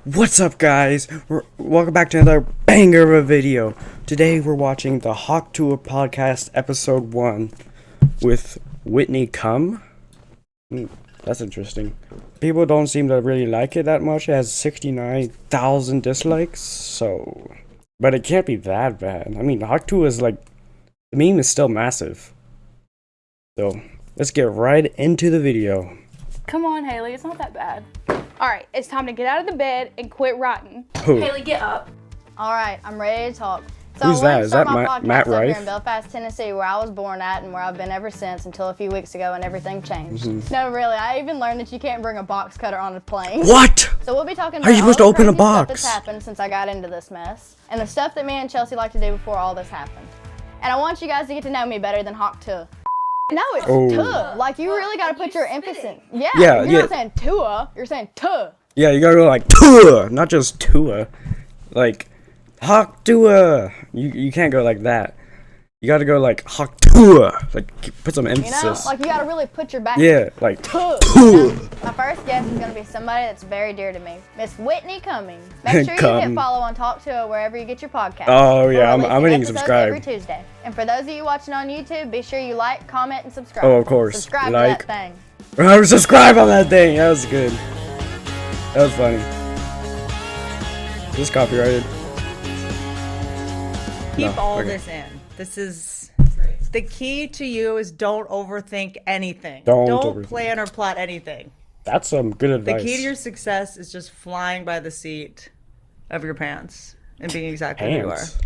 What's up, guys? Welcome back to another banger of a video. Today we're watching the Hawk Tuah podcast episode 1 with Whitney Cum. That's interesting. People don't seem to really like it that much. It has 69,000 dislikes, but it can't be that bad. I mean, Hawk Tuah is like, the meme is still massive. So, let's get right into the video. Come on, Haley, it's not that bad. All right, it's time to get out of the bed and quit rotting. Who? Haley, get up. All right, I'm ready to talk. So Who's that? Is that Matt Here Rife? in Belfast, Tennessee, where I was born at and where I've been ever since until a few weeks ago and everything changed. No, really, I even learned that you can't bring a box cutter on a plane. What? So we'll be talking about How are you supposed to all the open a crazy stuff box? that's happened since I got into this mess and the stuff that me and Chelsea like to do before all this happened. And I want you guys to get to know me better than Hawk Tuah. No, it's tuh. Like, you really got to put your emphasis. Yeah, you're not saying tuah, you're saying tuh. Yeah, you gotta go like Tuah, not just Tuah. Like Hawk Tuah. You can't go like that. You gotta go like Hawk Tuah. Like put some emphasis. You know, like you gotta really put your back. Yeah, like tuh. Tuah. My first guest is gonna be somebody that's very dear to me, Miss Whitney Cummings. Make sure you hit follow on Talk Tuah wherever you get your podcast. Oh yeah, I'm releasing hitting episodes subscribe. every Tuesday. And for those of you watching on YouTube, be sure you like, comment, and subscribe. Oh, of course. Subscribe Like. to that thing. Subscribe on that thing. That was good. That was funny. Is this copyrighted? Keep No, all okay. this in. This is the key to you is don't overthink anything. Don't Don't overthink. plan or plot anything. That's some good The advice. key to your success is just flying by the seat of your pants and being exactly who you are. Pants.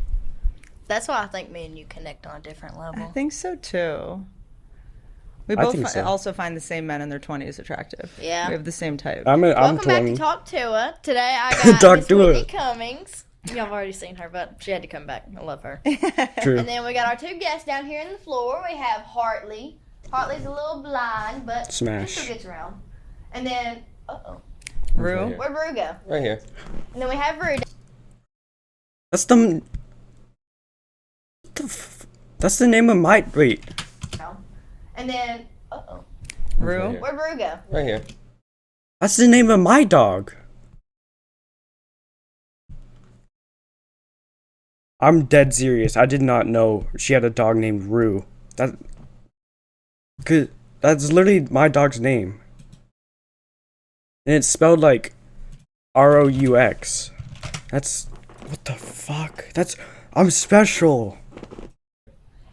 That's why I think me and you connect on a different I level. think so too. We I both think so. also find the same men in their 20s attractive. Yeah. We have the same type. I'm Welcome 20. back to Talk Tuah. Today I got Talk Miss Tuah. Whitney Cummings. Y'all have already seen her, but she had to come back. I love her. True. And then we got our two guests down here on the floor. We have Hartley. Hartley's a little blind, but Smash. she still gets around. And then, Rue? where'd Rue go? Right here. And then we have Rue. That's the. That's the name of my. Wait. And then, Rue? where'd Rue go? Right here. That's the name of my dog. I'm dead serious. I did not know she had a dog named Rue. That's literally my dog's name. And it's spelled like Roux. That's what the fuck? I'm special.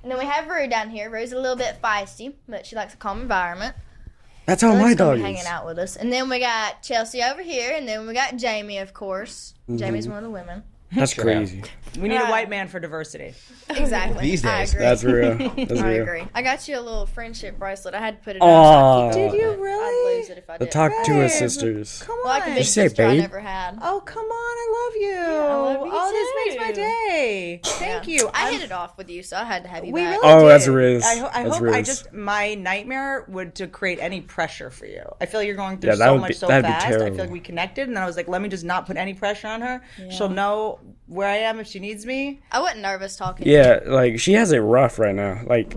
And then we have Rue down here. Rue's a little bit feisty, but she likes a calm environment. That's how So my she's gonna dog be is. hanging out with us. And then we got Chelsea over here, and then we got Jamie, of course. Jamie's one of the women. That's Sure. crazy. We need a white man for diversity. Exactly. These I days. agree. That's real. That's I real. agree. I got you a little friendship bracelet. I had to put it on. Aw. So I keep it, Did you but really? I'd lose it if I The did. Talk Tuah Babe. sisters. Come on. Like the big Did you say sister I babe? never had. Oh, come on. I love you. I love you Oh, this too. makes my day. Thank you. I hit it off with you, so I had to have you We back. really Oh, did. that's Riz. I That's hope Riz. my nightmare would to create any pressure for you. I feel like you're going through Yeah, that so would much be- so that'd be fast. I terrible. feel like we connected, and then I was like, let me just not put any pressure on her. She'll know where I am if she needs me. I wasn't nervous talking. Yeah, like she has it rough right now. Like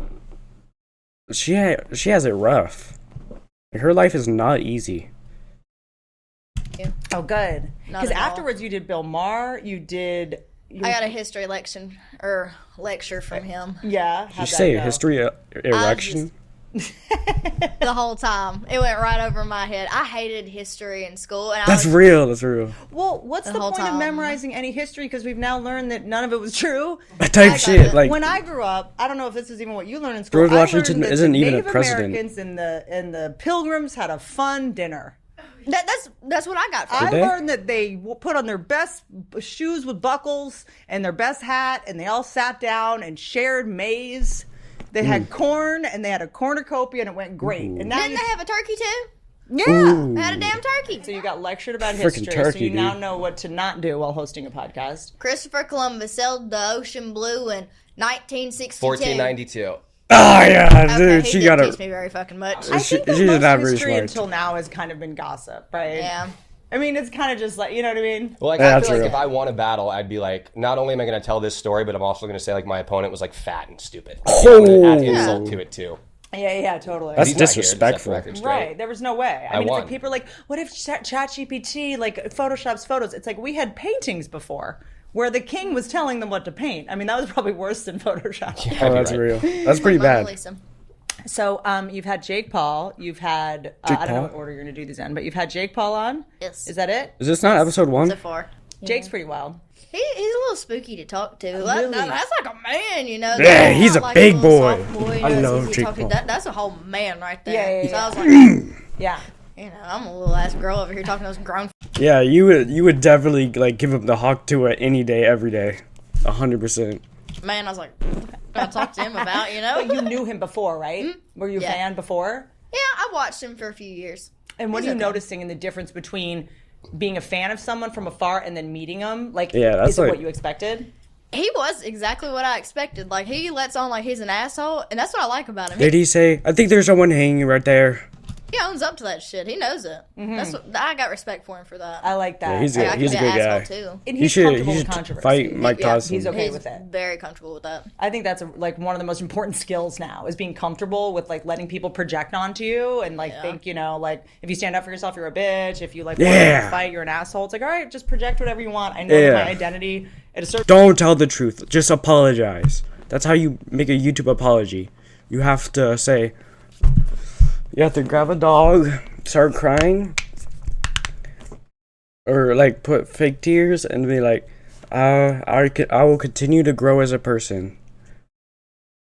she has it rough. Like, her life is not easy. Oh, good. Not Because at all. afterwards, you did Bill Maher. You did. I got a history lecture from him Yeah. Did you How'd that say go? history erection? the whole time. It went right over my head. I hated history in school, and That's I was, real. That's real. Well, what's The the whole point of time. memorizing any history? Because we've now learned that none of it was true. That type got shit. it. Like When I grew up, I don't know if this is even what you learned in school. George I learned Washington that isn't the even a Native president. Americans and the Pilgrims had a fun dinner. that's what I got from I it. they? learned that they put on their best shoes with buckles and their best hat, and they all sat down and shared maize. They had corn, and they had a cornucopia, and it went great. And now Didn't they have a turkey too? yeah. They had a damn turkey. So you got lectured about Freaking history, so turkey, you now dude. know what to not do while hosting a podcast. Christopher Columbus sailed the ocean blue in 1962. 1492. oh yeah, Okay, dude, he she didn't got teach it. me very fucking much. I She- think that she did not most very history smart. until now has kind of been gossip, right? Yeah. I mean, it's kind of just like, you know what I mean? Well, like, Yeah, I that's feel like real. if I won a battle, I'd be like, not only am I going to tell this story, but I'm also going to say like my opponent was like fat and stupid. I'm going to add insult to it too. Yeah, totally. That's He's not here to set the disrespectful. record straight. Right, there was no way. I mean, it's won. like people are like, what if ChatGPT like photoshops photos? It's like we had paintings before where the king was telling them what to paint. I mean, that was probably worse than Photoshop. Oh, that's Right. real. That's pretty Mona bad. Lisa. So you've had Jake Paul. You've had Jake I don't know Paul? what order you're going to do these in, but you've had Jake Paul on. Yes. Is that it? Is this not episode 1? So far. Jake's pretty wild. He's a little spooky to talk to. Really? That's like a man, you know. Yeah, That's he's not a like big little boy. soft boy, you I know, it's love easy to Jake talk to. Paul. That's a whole man right there. Yeah. So I was like, Yeah. you know, I'm a little ass girl over here talking to those grown. Yeah, you would definitely like give him the hawk tuah any day, every day, 100%. Man, I was like, I talk to him about, you know. But you knew him before, right? Were you a Yeah. fan before? Yeah, I watched him for a few years. And what He's are you okay. noticing in the difference between being a fan of someone from afar and then meeting them? Like, Yeah, that's is it like- what you expected? He was exactly what I expected. Like, he lets on like he's an asshole, and that's what I like about him. Did he say, I think there's someone hanging right there? He owns up to that shit. He knows it. That's what I got respect for him for that. I like that. Yeah, he's Like, I he's a can be good an guy. asshole too. And He he's should comfortable he with should controversy. fight Mike Yeah, Tyson. he's okay He's with it. very comfortable with that. I think that's like one of the most important skills now is being comfortable with like letting people project onto you and like think, you know, like if you stand up for yourself, you're a bitch. If you like want Yeah. to fight, you're an asshole. It's like, all right, just project whatever you want. I know Yeah. my identity at a certain Don't tell the truth. Just apologize. That's how you make a YouTube apology. You have to say, you have to grab a dog, start crying, or like put fake tears and be like, I will continue to grow as a person.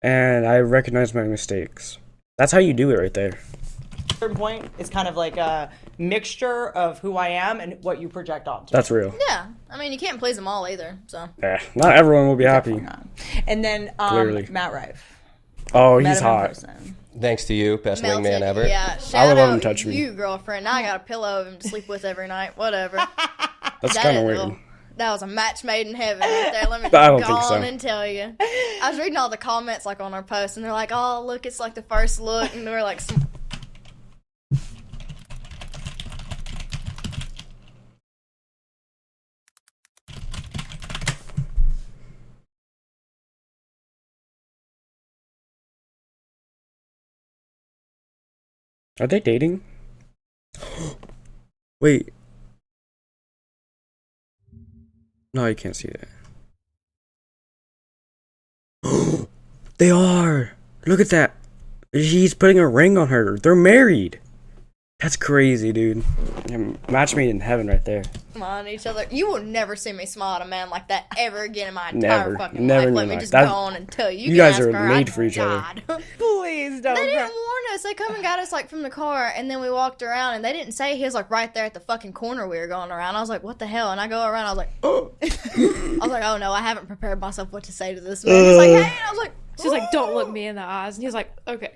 And I recognize my mistakes. That's how you do it right there. certain point is kind of like a mixture of who I am and what you project onto. That's real. Yeah, I mean you can't please them all either. So Not everyone will be happy. And then Clearly. Matt Rife. Oh, Met he's him in hot. person. Thanks to you, best melted. wingman ever. Yeah, I shout would let him out touch me. you, girlfriend. Now I got a pillow of him to sleep with every night. Whatever. That's That kind of is weird. real. That was a match made in heaven right there. Let me I don't go think so. on and tell you. I was reading all the comments like on our post, and they're like, "Oh, look, it's like the first look," and they're like, Are they dating? Wait. No, you can't see that. They are. Look at that. He's putting a ring on her. They're married. That's crazy, dude. Yeah, match made in heaven right there. on each other. You will never see me smile at a man like that ever again in my Never. entire fucking Never life. in Let your me life. just That's- go on and tell you. you can guys ask are her, made I for each other. died. Please don't. They didn't warn us. They come and got us like from the car, and then we walked around, and they didn't say he was like right there at the fucking corner we were going around. I was like, what the hell? And I go around, I was like, oh. I was like, oh no, I haven't prepared myself what to say to this man. He's like, hey, and I was like, She's like, don't look me in the eyes. And he was like, okay.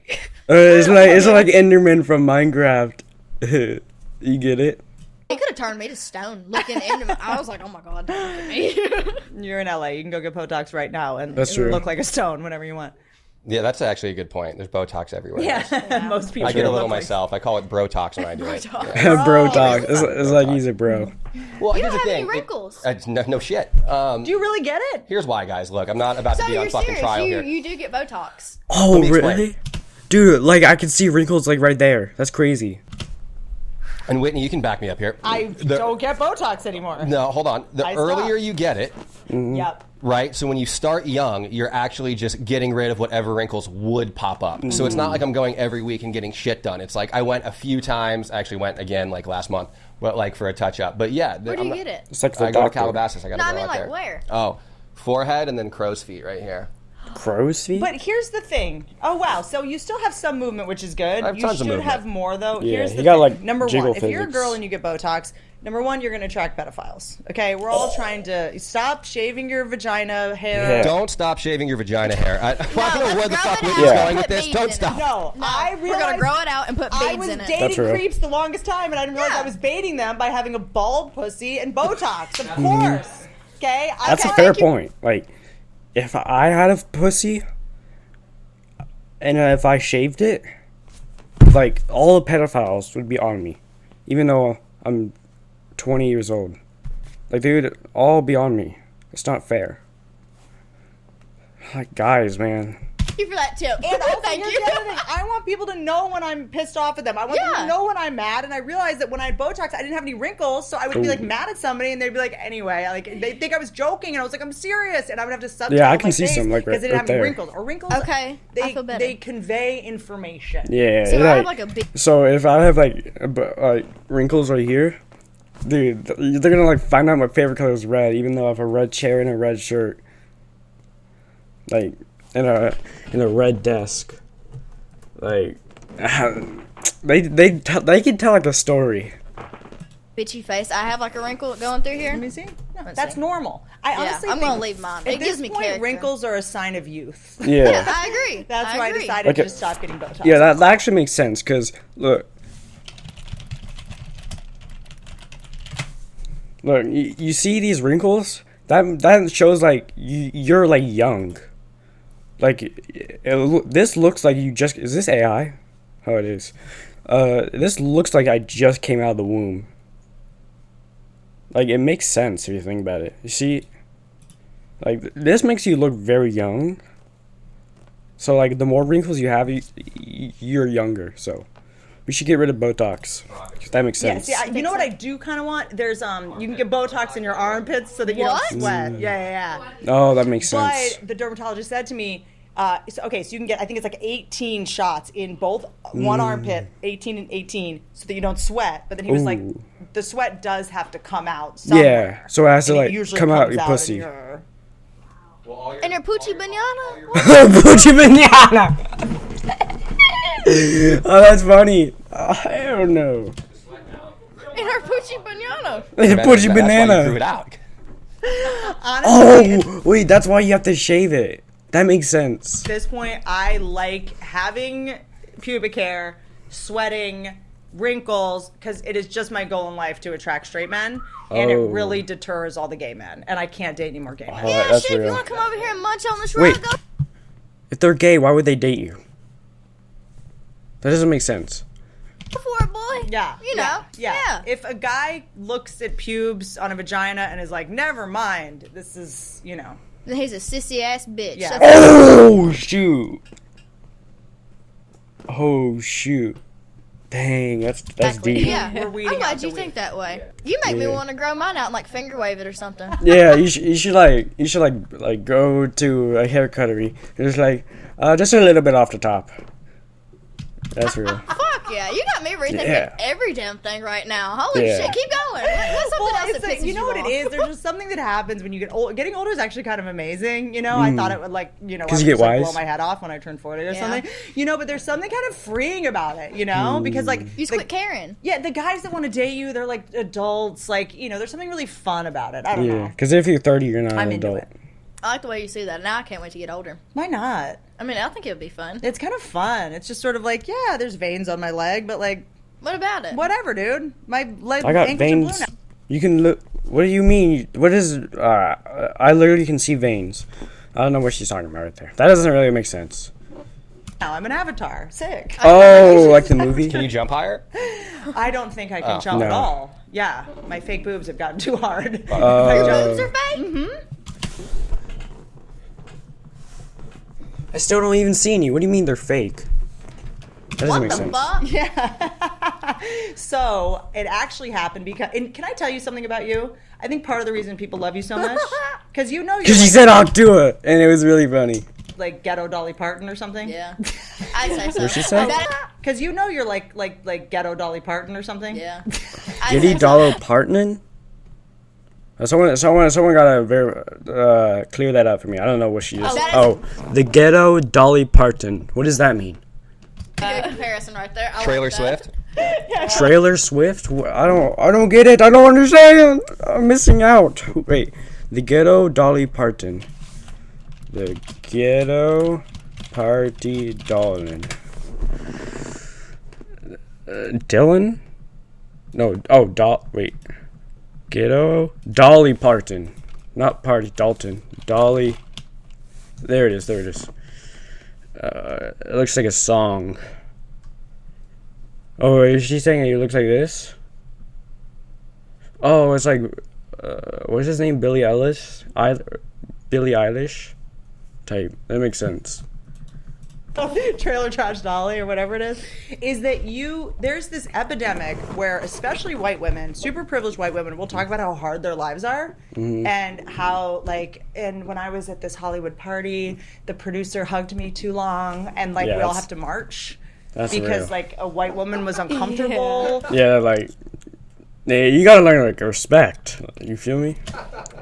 It's like Enderman from Minecraft. You get it? he could have turned me to stone looking into me. I was like, oh my god, don't look at me. You're in LA. You can go get Botox right now and That's true. look like a stone whenever you want. Yeah, that's actually a good point. There's Botox everywhere. Yeah, most people. I get a little look like- myself. I call it Brotox when I do it. Bro talk. It's like he's a bro. Well, You here's don't the have any thing. wrinkles. No shit. Do you really get it? Here's why, guys. Look, I'm not about So to be on you're fucking serious? trial You here. you do get Botox. Oh, me explain. really? Dude, like I can see wrinkles like right there. That's crazy. And Whitney, you can back me up here. I don't get Botox anymore. No, hold on. The I earlier stopped. you get it, Yep. right? So when you start young, you're actually just getting rid of whatever wrinkles would pop up. So it's not like I'm going every week and getting shit done. It's like I went a few times. I actually went again like last month, but like for a touch up. But yeah, Where do you get it? It's like the I go to doctor. Calabasas. I got to No, I go mean, out like, there. where? Oh, forehead and then crow's feet right here. Crow's feet? But here's the thing. Oh wow, so you still have some movement, which is good. I have You tons of should movement. have more though. Yeah, Here's he the got, thing. like, Number one, jiggle if you're a physics. girl and you get Botox, number one, you're going to attract pedophiles. Okay, we're all trying to stop shaving your vagina hair. Yeah. Don't stop shaving your vagina hair. I don't know let's where the grow fuck it Whitney's out going and with put this. beads Don't in it. stop. No, I We're realized gonna grow it out and put I beads was in it. dating That's real. creeps the longest time, and I didn't realize Yeah. I was baiting them by having a bald pussy and Botox. Of course. Okay, That's a fair point. Like, if I had a pussy and if I shaved it, like all the pedophiles would be on me, even though I'm 20 years old. Like, they would all be on me. It's not fair. Like, guys, man, you for that tip. And also, Thank here's you. the other thing. I want people to know when I'm pissed off at them. I want them Yeah. to know when I'm mad. And I realized that when I had Botox, I didn't have any wrinkles, so I would be like mad at somebody, and they'd be like, anyway, like they think I was joking, and I was like, I'm serious, and I would have to subtitle Yeah, I my can see face some, like, because they right didn't have any there. wrinkles. Or wrinkles. Okay, They, I feel better. They convey information. Yeah. So it, I have like, like a big. so if I have like wrinkles right here, dude, they're gonna like find out my favorite color is red, even though I have a red chair and a red shirt, like in a red desk. Like they can tell like the story. bitchy face. I have like a wrinkle going through here. Let me see. No, Let's that's see. normal. I honestly I'm think gonna leave mine. At It this gives me point, character. wrinkles are a sign of youth. Yeah. I agree. That's why I agree. decided Okay. to just stop getting Botox. Yeah, that actually makes sense, because look, you see these wrinkles? That shows like you're like young. Like this looks like you just, is this AI? Oh, it is. This looks like I just came out of the womb. Like, it makes sense if you think about it. You see, like this makes you look very young. So like the more wrinkles you have, you're younger. So we should get rid of Botox. That makes Yeah, sense. see, you know what I do kind of want? There's you can get Botox in your armpits so that you What? don't sweat. Yeah. Oh, that makes sense. But the dermatologist said to me, so you can get, I think it's like 18 shots in both one armpit, 18 and 18, so that you don't sweat. But then he was like, Ooh. the sweat does have to come out somewhere. Yeah, so it has to And like usually come out comes your in pussy. your- And your poochie banana? Pucci banana. Oh, that's funny. I don't know. And her poochie banana. Pucci That's why you grew banana. it out. Honestly, Oh, wait, that's why you have to shave it. That makes sense. at this point, I like having pubic hair, sweating, wrinkles, because it is just my goal in life to attract straight men, and it Oh. really deters all the gay men, and I can't date any more gay men. Oh, Yeah, that's shit, if you real. want to come over here and munch on this Wait. rug, go If they're gay, why would they date you? That doesn't make sense. for it, boy. Yeah. You know. Yeah. If a guy looks at pubes on a vagina and is like, never mind, this is, Then he's a sissy ass bitch. Yeah. That's Oh, shoot. Oh, shoot. Dang, that's exactly. deep. Yeah. We're weeding I'm glad out the you think weed. that way. You make me Yeah. want to grow mine out and like finger wave it or something. Yeah, you should like go to a haircuttery and just like just a little bit off the top. That's real. Fuck yeah, you got me rethinking Yeah. every damn thing right now. Holy Yeah. shit, keep going. What's something Well, else it's that like, pisses you know what off? it is? There's just something that happens when you get old. Getting older is actually kind of amazing. I thought it would I 'Cause you would get just, like, wise? blow my head off when I turned 40 or Yeah. something. But there's something kind of freeing about it, because like You just quit caring. yeah, the guys that want to date you, they're like adults. Like there's something really fun about it. I don't Yeah, know. because if you're 30, you're not I'm an into adult. it. I like the way you see that. Now I can't wait to get older. Why not? I mean, I think it would be fun. It's kind of fun. It's just sort of like, yeah, there's veins on my leg, but like, What about it? whatever, dude. My leg, I got ankles are blue veins. now. You can look. What do you mean? What is? I literally can see veins. I don't know what she's talking about right there. That doesn't really make sense. Now I'm an avatar. Sick. Oh, like the movie? Can you jump higher? I don't think I can jump No. at all. Yeah, my fake boobs have gotten too hard. Your boobs are fake? Mm-hmm. I still don't even see any. What do you mean they're fake? That doesn't What make the sense. fuck? Yeah. So it actually happened because. And can I tell you something about you? I think part of the reason people love you so much because you're Because she said I'll do it, and it was really funny. like ghetto Dolly Parton or something. Yeah. I'd say so. What'd she say? Because you're like ghetto Dolly Parton or something. Yeah. I'd Giddy say so. Dollar Partner? Someone gotta clear that up for me. I don't know what she is. that is- Oh, the ghetto Dolly Parton. What does that mean? Good comparison right there. I Trailer like that. Swift? Trailer Swift? I don't get it. I don't understand. I'm missing out. Wait, the ghetto Dolly Parton. The ghetto party Dolan. Dylan? No. Oh, wait. Ghetto Dolly Parton, not Party Dalton. Dolly. There it is. It looks like a song. Oh, is she saying it looks like this? Oh, it's like, what's his name? Billie Eilish type. That makes sense. Trailer Trash Dolly or whatever it is that there's this epidemic where especially white women, super privileged white women, will talk about how hard their lives are and how and when I was at this Hollywood party, the producer hugged me too long and we all have to march because real. a white woman was uncomfortable. Yeah, you gotta learn respect. You feel me?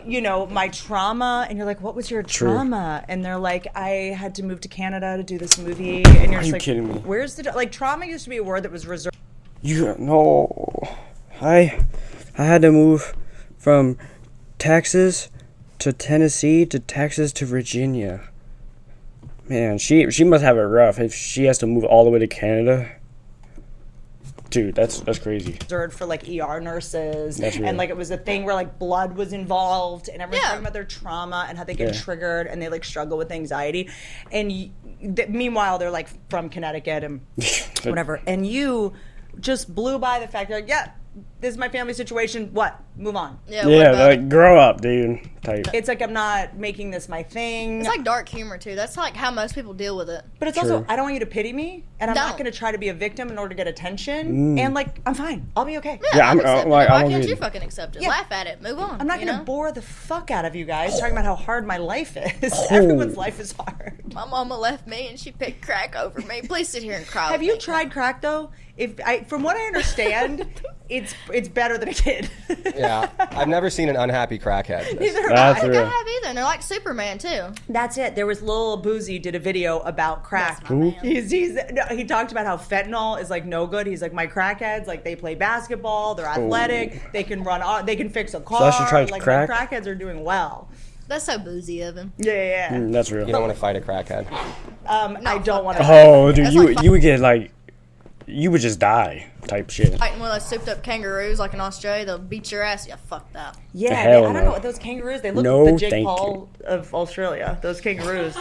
My trauma, and you're like, what was your trauma? And they're like, I had to move to Canada to do this movie. And you're just like, kidding me? Where's the trauma used to be a word that was reserved. I had to move from Texas to Tennessee to Texas to Virginia. Man, she must have it rough if she has to move all the way to Canada. Dude, that's crazy. For ER nurses, That's real. and it was a thing where blood was involved, and everyone's talking about their trauma and how they get triggered and they struggle with anxiety, and meanwhile they're from Connecticut and whatever, and you just blew by the fact that this is my family situation. What? Move on. Yeah, grow up, dude. Type. It's I'm not making this my thing. It's dark humor too. That's how most people deal with it. But it's also, I don't want you to pity me, and I'm not going to try to be a victim in order to get attention. And I'm fine. I'll be okay. Yeah, why can't you fucking accept it? Yeah. Laugh at it. Move on. I'm not going to bore the fuck out of you guys talking about how hard my life is. Everyone's life is hard. My mama left me and she picked crack over me. Please sit here and cry. Have you tried crack though? From what I understand, it's better than a kid. Yeah, I've never seen an unhappy crackhead. Neither have That's I. real. I have either. And they're like Superman too. That's it. There was Lil Boozy did a video about crack. He talked about how fentanyl is no good. He's my crackheads, they play basketball, they're athletic, they can run, they can fix a car. So I should try crack? My crackheads are doing well. That's so boozy of him. Yeah. That's real. You don't want to fight a crackhead. I don't want to. Oh, dude, you would get you would just die type shit. Fighting one of those souped up kangaroos in Australia, they'll beat your ass. Yeah, fuck that. Yeah, hell I don't no. know. Those kangaroos, they look No, like the Jake thank Paul of Australia. Those kangaroos.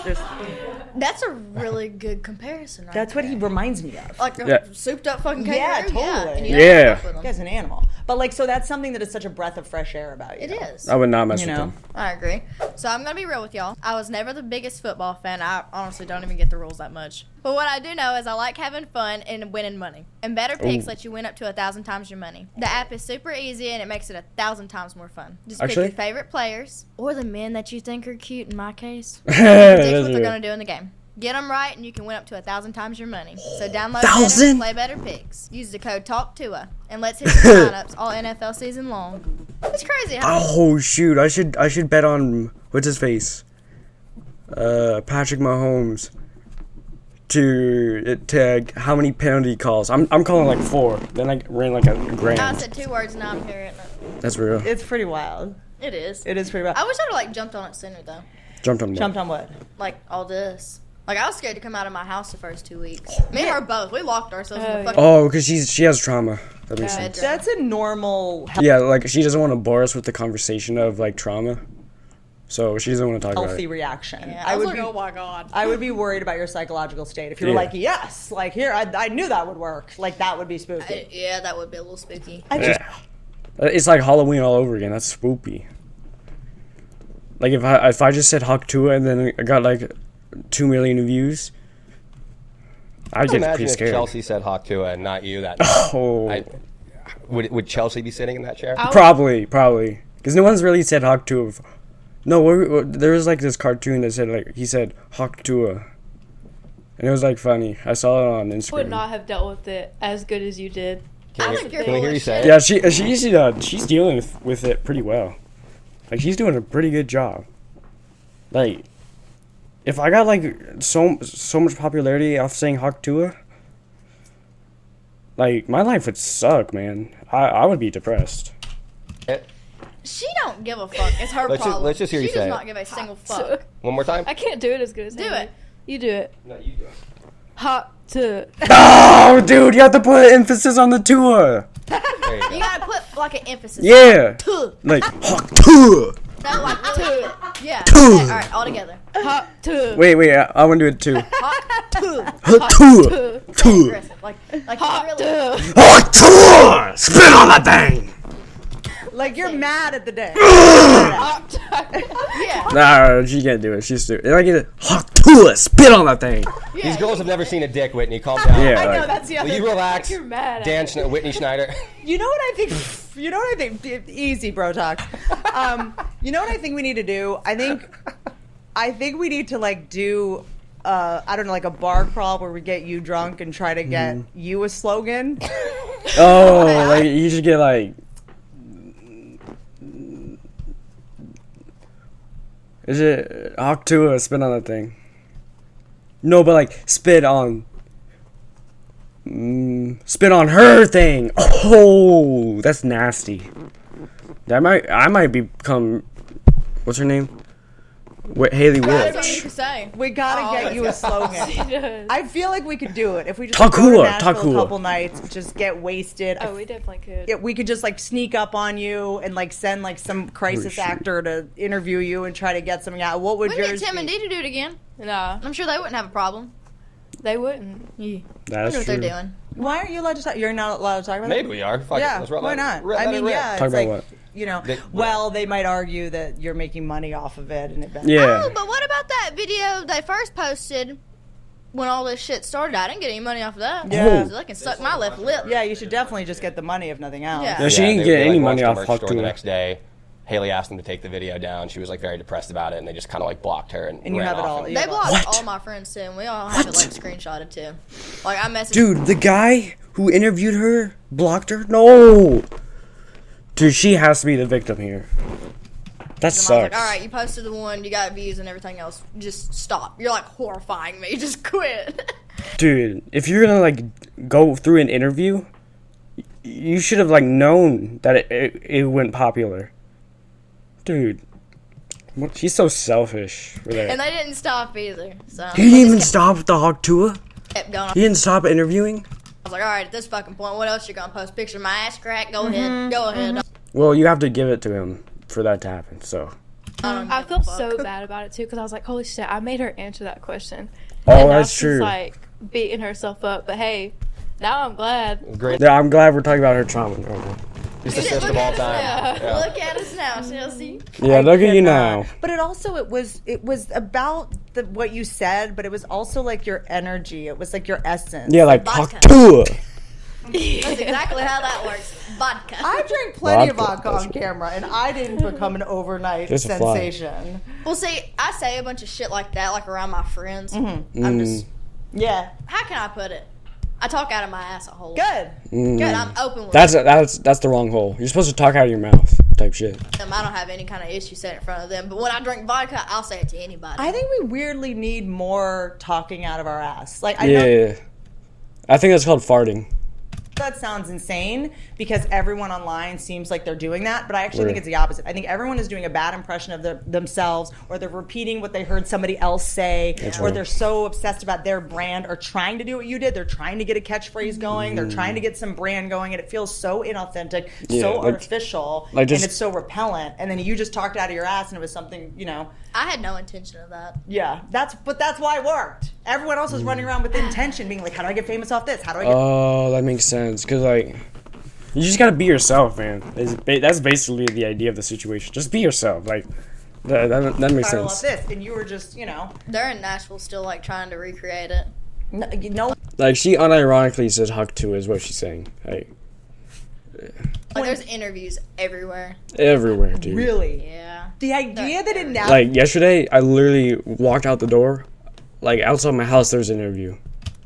That's a really good comparison, right? That's what he reminds me of. A souped up fucking kangaroo? Yeah, totally. And you don't fuck with That them. guy's an animal. But so that's something that is such a breath of fresh air about you. It is. I would not mess with them. I agree. So I'm going to be real with y'all. I was never the biggest football fan. I honestly don't even get the rules that much. But what I do know is I like having fun and winning money. And Better Picks lets you win up to 1,000 times your money. The app is super easy and it makes it 1,000 times more fun. Just pick your favorite players or the men that you think are cute in my case. Predict what they're going to do in the game. Get them right and you can win up to 1,000 times your money. So download Better and play Better Picks. Use the code TALKTOA and let's hit your signups all NFL season long. It's crazy. Oh shoot! I should bet on what's his face, Patrick Mahomes. To how many penalty calls? I'm calling 4. Then I ran a grand. I said 2 words and now I'm hearing it. That's real. It's pretty wild. It is. It is pretty wild. I wish I'd have jumped on it sooner though. Jumped on what? Jumped on what? All this. I was scared to come out of my house the first 2 weeks. Me and her both. We locked ourselves in the fucking. Oh, because she has trauma. That makes sense. That's a normal. Yeah, she doesn't want to bore us with the conversation of trauma, so she doesn't want to talk about Healthy it. reaction. Yeah, I was oh my god. I would be worried about your psychological state if you were yes, here I knew that would work. That would be spooky. Yeah, that would be a little spooky. It's like Halloween all over again. That's spoopy. If I just said Hawk Tua and then I got 2 million views, I'd get pretty scared. If Chelsea said Hawk Tua and not you that would Chelsea be sitting in that chair? Probably. Because no one's really said Hawk Tua. No, there was this cartoon that said he said Hawk Tua. And it was funny. I saw it on Instagram. Would not have dealt with it as good as you did. Can we hear you say it? Yeah, she's dealing with it pretty well. She's doing a pretty good job. If I got so much popularity off saying Hawk Tua, my life would suck, man. I would be depressed. She don't give a fuck. It's her problem. Let's just hear you say it. She does not give a single fuck. One more time. I can't do it as good as him. Do it. You do it. No, you do it. Hot to. Oh, dude, you have to put emphasis on the Tua. You gotta put an emphasis. Yeah. Tuh. Hawk Tua. No, tuh. Yeah. Tuh. Okay, all right, all together. Hot to. Wait, I want to do it too. Hot tuh. Hawk Tua. Tua. Aggressive. Hot really. to. Hawk Tua. Spit on that thing. You're mad at the day. Yeah. Nah, she can't do it. She's stupid. I get it. Hawk tuah, spit on that thing. These girls have never seen a dick, Whitney. Calm down. Yeah, I know like, that's the other. Will you relax? You're mad at Dan me. Whitney Schneider. You know what I think? You know what I think? Easy, bro talk. You know what I think we need to do? I think we need to like do. I don't know, like a bar crawl where we get you drunk and try to get you a slogan. oh, like you should get like. Is it hawk tuah, spit on that thing? No, but like spit on her thing. Oh, that's nasty. I might become, what's her name? Haley That's what Wilch. you say. We gotta get you a slogan. I feel like we could do it if we just Tuah, go to Nashville Tuah. a couple nights, just get wasted. Oh, we definitely could. Yeah, we could just like sneak up on you and like send like some crisis shit. actor to interview you and try to get something out. What would We can yours get Tim and be? Dee to do it again. Nah, I'm sure they wouldn't have a problem. they wouldn't. Yeah. That's I know what true. they're doing. Why aren't you allowed to talk? You're not allowed to talk about Maybe it? we are. Fuck it. Yeah, Let's run why that. not? Let I it mean, rip. yeah, Talk it's about like, what? you know, They- well, they might argue that you're making money off of it and it Yeah. Oh, but what about that video they first posted when all this shit started? I didn't get any money off of that. Yeah. So they can suck my left lip. Yeah, you should definitely just get the money if nothing else. Yeah. Yeah, she Yeah, didn't they- get they, any like, money launched a off merch hawk store the tuah. next day. Haley asked them to take the video down. She was like very depressed about it, and they just kind of like blocked her and you ran have it off all. and- Yeah. They blocked What? all my friends too, and we all have it like screenshotted too. Like I messaged. Dude, the guy who interviewed her blocked her? No. Dude, she has to be the victim here. That them. I was sucks. like, all right, you posted the one, you got views and everything else. Just stop. You're like horrifying me. Just quit. Dude, if you're gonna like go through an interview, you should have like known that it went popular. Dude, she's so selfish for that. And they didn't stop either. So He didn't even stop the hawk tuah. kept going. He didn't stop interviewing. I was like, all right, at this fucking point, what else you gonna post? Picture of my ass crack? Go ahead. Go ahead. Well, you have to give it to him for that to happen. So. I feel so bad about it too because I was like, holy shit, I made her answer that question. Oh, And now that's she's, true. like beating herself up. But hey, now I'm glad. Great. Yeah, I'm glad we're talking about her trauma. Okay. It's the sister of all time. Yeah. Look at us now, Chelsea. Yeah, look at you now. But it also it was about what you said, but it was also like your energy. It was like your essence. Yeah, like Vodka. hawk tuah. That's exactly how that works. Vodka. I drank plenty of Vodka, vodka on camera, and I didn't become an overnight Just a fly. sensation. Well, see, I say a bunch of shit like that, like around my friends. Mm-hmm. I'm just, Yeah, how can I put it? I talk out of my ass a whole lot. good. Mm. But I'm open with That's the wrong hole. You're supposed to talk out of your mouth, type shit. them. I don't have any kind of issue saying it in front of them. But when I drink vodka, I'll say it to anybody. I think we weirdly need more talking out of our ass. Like I Yeah, know yeah. I think that's called farting. that sounds insane because everyone online seems like they're doing that, but I actually Right. think it's the opposite. I think everyone is doing a bad impression of themselves, or they're repeating what they heard somebody else say, or right. they're so obsessed about their brand or trying to do what you did. They're trying to get a catchphrase going. They're trying to get some brand going, and it feels so inauthentic, Yeah, so like- artificial, like just- and it's so repellent. And then you just talked out of your ass, and it was something, you know. I had no intention of that. Yeah, that's why it worked. Everyone else was running around with intention, being like, "How do I get famous off this? How do I get?" Oh, that makes sense. Cause like, you just gotta be yourself, man. That's basically the idea of the situation. Just be yourself. Like, that makes viral off sense. this, and you were just, you know, They're in Nashville still, like, trying to recreate it. no. Like, she unironically says "hawk tuah" is what she's saying. Like, Like, there's interviews everywhere. everywhere, dude. Really? Yeah. The idea that it now Like yesterday, I literally walked out the door. Like outside my house, there's an interview.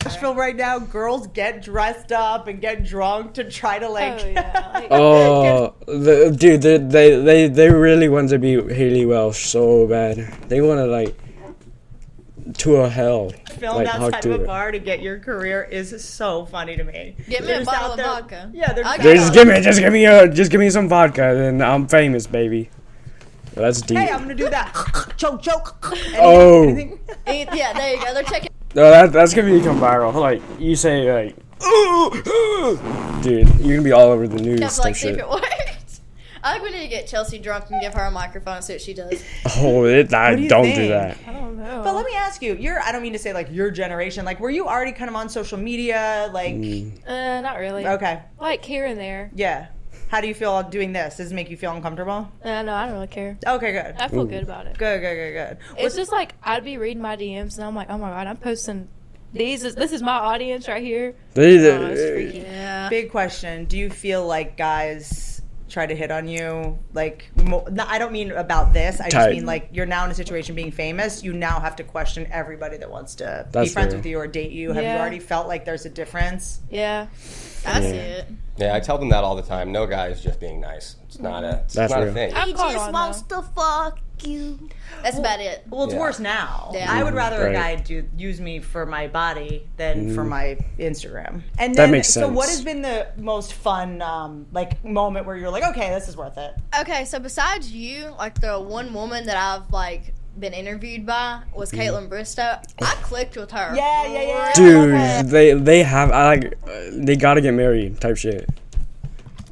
Nashville right now, girls get dressed up and get drunk to try to like. Oh yeah. Like, Oh, dude, they really want to be Haley Welsh so bad. They want to like to a hell. Film like, outside hawk of a tuah. bar to get your career is so funny to me. Get me They're a just bottle out of there- vodka. Yeah, they're I just got out it. Just give me some vodka, then I'm famous, baby. Well, that's deep. Hey, I'm gonna do that. Choke. Oh. Anything? Yeah, there you go. They're checking. No, that's gonna become viral. Like you say, like, dude, you're gonna be all over the news. Just Type like see if shit. it works. I think we need to get Chelsea drunk and give her a microphone and see what she does. Oh, What do you don't think? do that. I don't know. But let me ask you, I don't mean to say like your generation, like were you already kind of on social media? Like, Mm. Not really. okay, Like here and there. yeah. How do you feel doing this? Does it make you feel uncomfortable? No, I don't really care. Okay, good. I feel good about it. Good. It's just like I'd be reading my DMs and I'm like, oh my god, I'm posting these. This is my audience right here. It's freaky. Yeah. Big question. Do you feel like guys try to hit on you? Like, I don't mean about this. I just mean like you're now in a situation being famous. You now have to question everybody that wants to be friends with you or date you. Have you already felt like there's a difference? Yeah. I see it. Yeah, I tell them that all the time. No guy is just being nice. It's not a thing. He just wants to fuck you. That's about it. Well, it's worse now. Yeah. I would rather a guy use me for my body than for my Instagram. And then, that makes sense. So what has been the most fun like moment where you're like, okay, this is worth it? Okay, so besides you, like the one woman that I've like been interviewed by was Caitlin Bristow. I clicked with her. Yeah. Dude, they have they gotta get married type shit.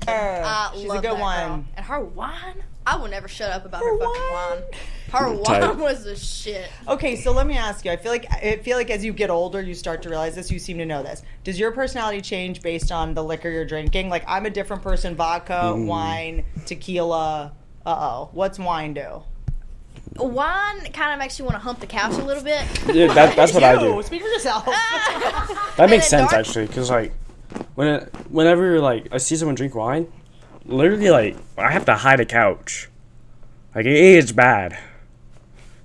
She's love a good that one. girl. And her wine, I will never shut up about her fucking wine. Her wine was the shit. Okay, so let me ask you. I feel like as you get older, you start to realize this. You seem to know this. Does your personality change based on the liquor you're drinking? Like, I'm a different person. Vodka, wine, tequila. What's wine do? Wine kind of makes you want to hump the couch a little bit. Yeah, that's what I do. Speak for yourself. That makes sense actually, because like whenever like I see someone drink wine, literally like I have to hide a couch. Like it's bad.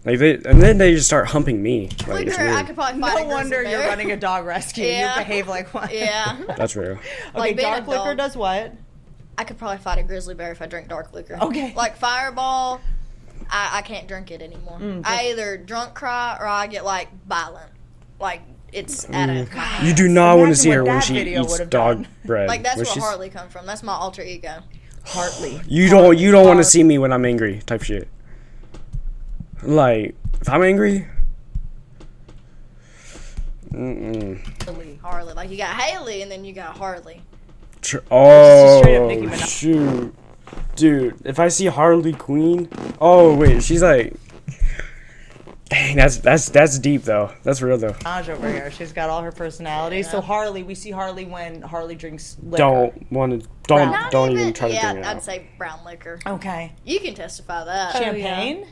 Like and then they just start humping me. Like it's Liquor, I weird. could probably fight No a grizzly wonder you're bear. running a dog rescue. Yeah. You behave like one. Yeah. That's real. Okay, Like being a dark liquor dog. does what? I could probably fight a grizzly bear if I drank dark liquor. Okay. Like Fireball, I can't drink it anymore. I either drunk cry or I get like violent. Like it's out of my hand. You do not want to see what her when that she video eats would've dog done. bread. Like that's When where she's- Hartley come from. That's my alter ego. Hartley. You don't want to see me when I'm angry type shit. Like if I'm angry. Harley. Like you got Haley and then you got Harley. straight up Nicki Oh Minaj. shoot, dude! If I see Harley Quinn, oh wait, she's like, dang, that's deep though. That's real though. Minaj over here. She's got all her personality. So Harley, we see Harley when Harley drinks liquor. Don't even try to yeah, bring it I'd up. say brown liquor. Okay. You can testify that. Champagne?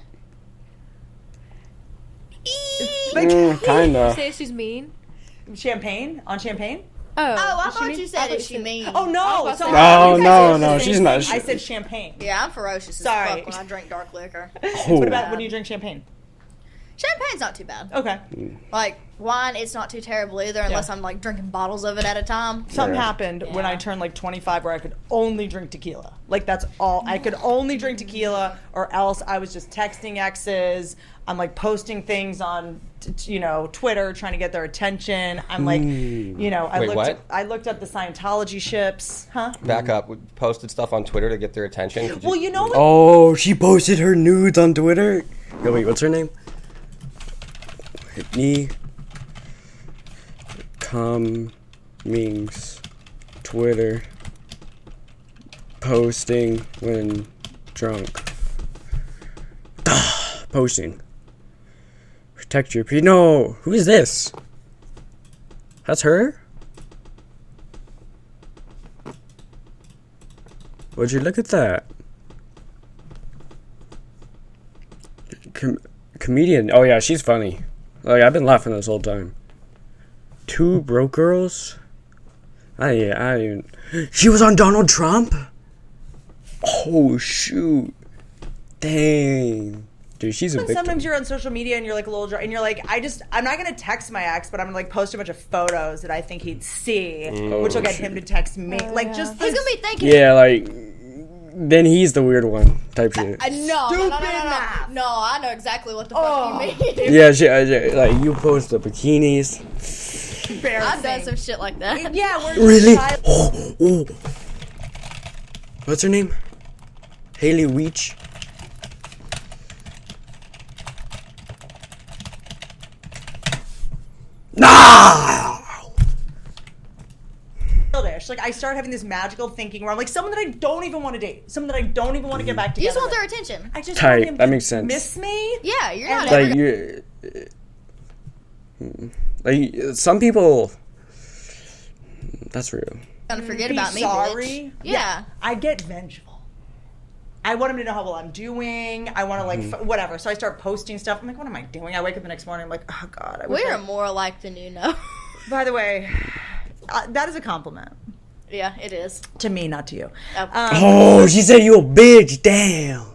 Kinda. Say she's mean. Champagne? On champagne? Oh, I is she thought mean? you I said thought it. you She said- mean. Oh no! about to Sorry. say- No, You guys no, said no, the she's same not. thing. I said champagne. Yeah, I'm ferocious Sorry. as fuck when I drink dark liquor. Oh. What about when you drink champagne? Champagne's not too bad. Okay. Like wine, it's not too terrible either, unless I'm like drinking bottles of it at a time. Something Yeah. happened when I turned like 25 where I could only drink tequila. Like that's all. I could only drink tequila or else I was just texting exes. I'm like posting things on Twitter trying to get their attention. I'm like, Wait, I looked up the Scientology ships. Huh? Back up. We posted stuff on Twitter to get their attention. Could you- Well, you know what? Oh, she posted her nudes on Twitter. Yo, wait, what's her name? Whitney Cummings, Twitter, posting when drunk. Posting. Protect your peace. No, who is this? That's her? Would you look at that? Comedian. Oh yeah, she's funny. Like I've been laughing this whole time. Two broke girls. I even. She was on Donald Trump. Oh shoot! Dang, dude, she's a victim. Sometimes you're on social media and you're like a little dry, and you're like, I'm not gonna text my ex, but I'm gonna like post a bunch of photos that I think he'd see, which will get him to text me. Like just He's gonna be thinking. Yeah, like then he's the weird one type shit. No, I know exactly what the fuck you mean. Yeah, like you post the bikinis. I've done some shit like that. Yeah, we're Really? Oh. What's her name? Haley Weech. Nah. childish. Like I start having this magical thinking where I'm like someone that I don't even want to date, someone that I don't even want to get back You together. just want their with. attention. I just Tight, want him that to makes sense. miss me. Yeah, you're not Like ever. you, like some people. That's real. gonna forget be about me. sorry. Bitch. Yeah. I get vengeful. I want him to know how well I'm doing. I want to like whatever. So I start posting stuff. I'm like, what am I doing? I wake up the next morning. I'm like, oh God. We are more alike than you know. By the way, that is a compliment Yeah, it is. to me, not to you. Oh, she said you a bitch. Damn.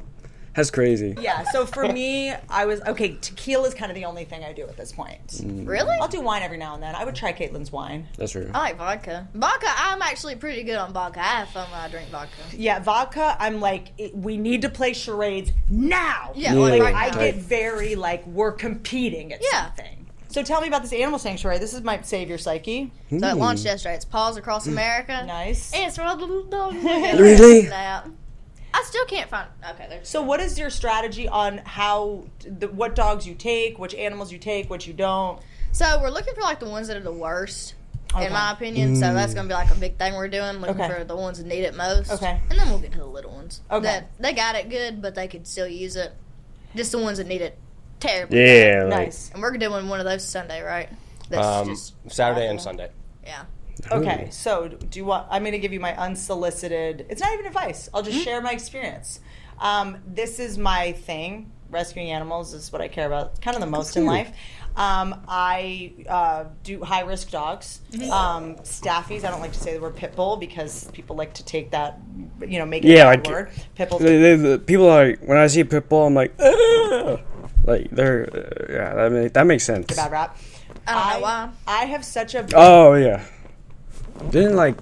That's crazy. Yeah. So for me, I was okay. Tequila is kind of the only thing I do at this point. Really? I'll do wine every now and then. I would try Caitlin's wine. That's true. I like vodka. Vodka, I'm actually pretty good on vodka. I have fun when I drink vodka. Yeah, vodka. I'm like, we need to play charades now. Yeah, like right I now. get very like we're competing at Yeah. something. So tell me about this animal sanctuary. This is my savior psyche. So it launched yesterday. It's Paws Across America. Nice. And it's for all the little dogs. Really? Snap. I still can't find. Okay, there's. So what is your strategy on how what dogs you take, which animals you take, which you don't? So we're looking for like the ones that are the worst, Okay. in my opinion. So that's gonna be like a big thing we're doing, looking Okay. for the ones that need it most. Okay. And then we'll get to the little ones. Okay. That they got it good, but they could still use it. Just the ones that need it terribly. Yeah. Like, Nice. And we're doing one of those Sunday, right? That's just Saturday awful. and Sunday. Yeah. Okay, so do you want? I'm going to give you my unsolicited. It's not even advice. I'll just share my experience. This is my thing. Rescuing animals is what I care about, kind of the most in life. I do high risk dogs, staffies. I don't like to say the word pit bull because people like to take that, make it a bad word. Pit bulls. the people are like, when I see a pit bull, I'm like, ugh. Like they're that makes sense. Bad rap. I don't know why. I have such a. Oh yeah. Didn't like.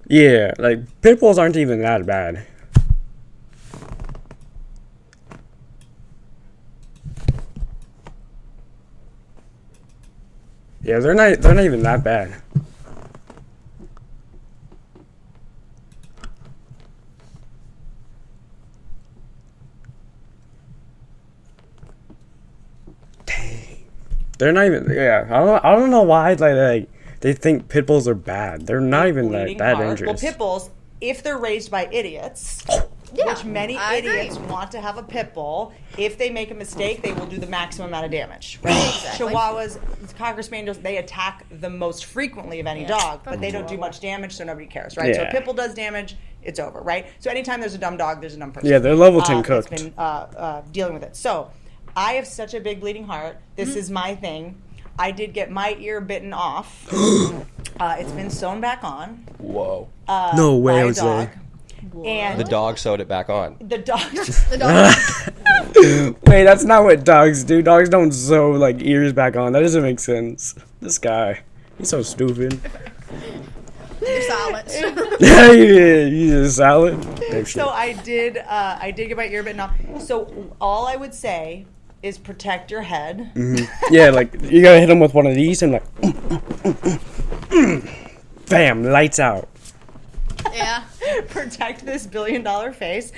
Yeah, like pit bulls aren't even that bad. Yeah, they're not even that bad. Dang. They're not even. Yeah, I don't know why like they think pit bulls are bad. They're not even bleeding that heart. dangerous. Well, pit bulls, if they're raised by idiots, which many I agree. idiots want to have a pit bull, if they make a mistake, they will do the maximum amount of damage. Right? Exactly. Chihuahuas, Cocker Spaniels, they attack the most frequently of any dog, but they don't do much damage, so nobody cares, right? So Yeah. a pit bull does damage, it's over, right? So anytime there's a dumb dog, there's a dumb person. Yeah, they're level 10 that's cooked. been dealing with it. So I have such a big bleeding heart. This is my thing. I did get my ear bitten off. It's been sewn back on. Whoa. No way, by a Jose. dog. And The dog sewed it back on. the dog. The dog. Wait, that's not what dogs do. Dogs don't sew like ears back on. That doesn't make sense. This guy, he's so stupid. You're silenced. Yeah, he's a salad. Damn shit. So I did get my ear bitten off. So all I would say is protect your head. Yeah, like you gotta hit him with one of these and like, bam, lights out. Yeah. Protect this $1 billion face.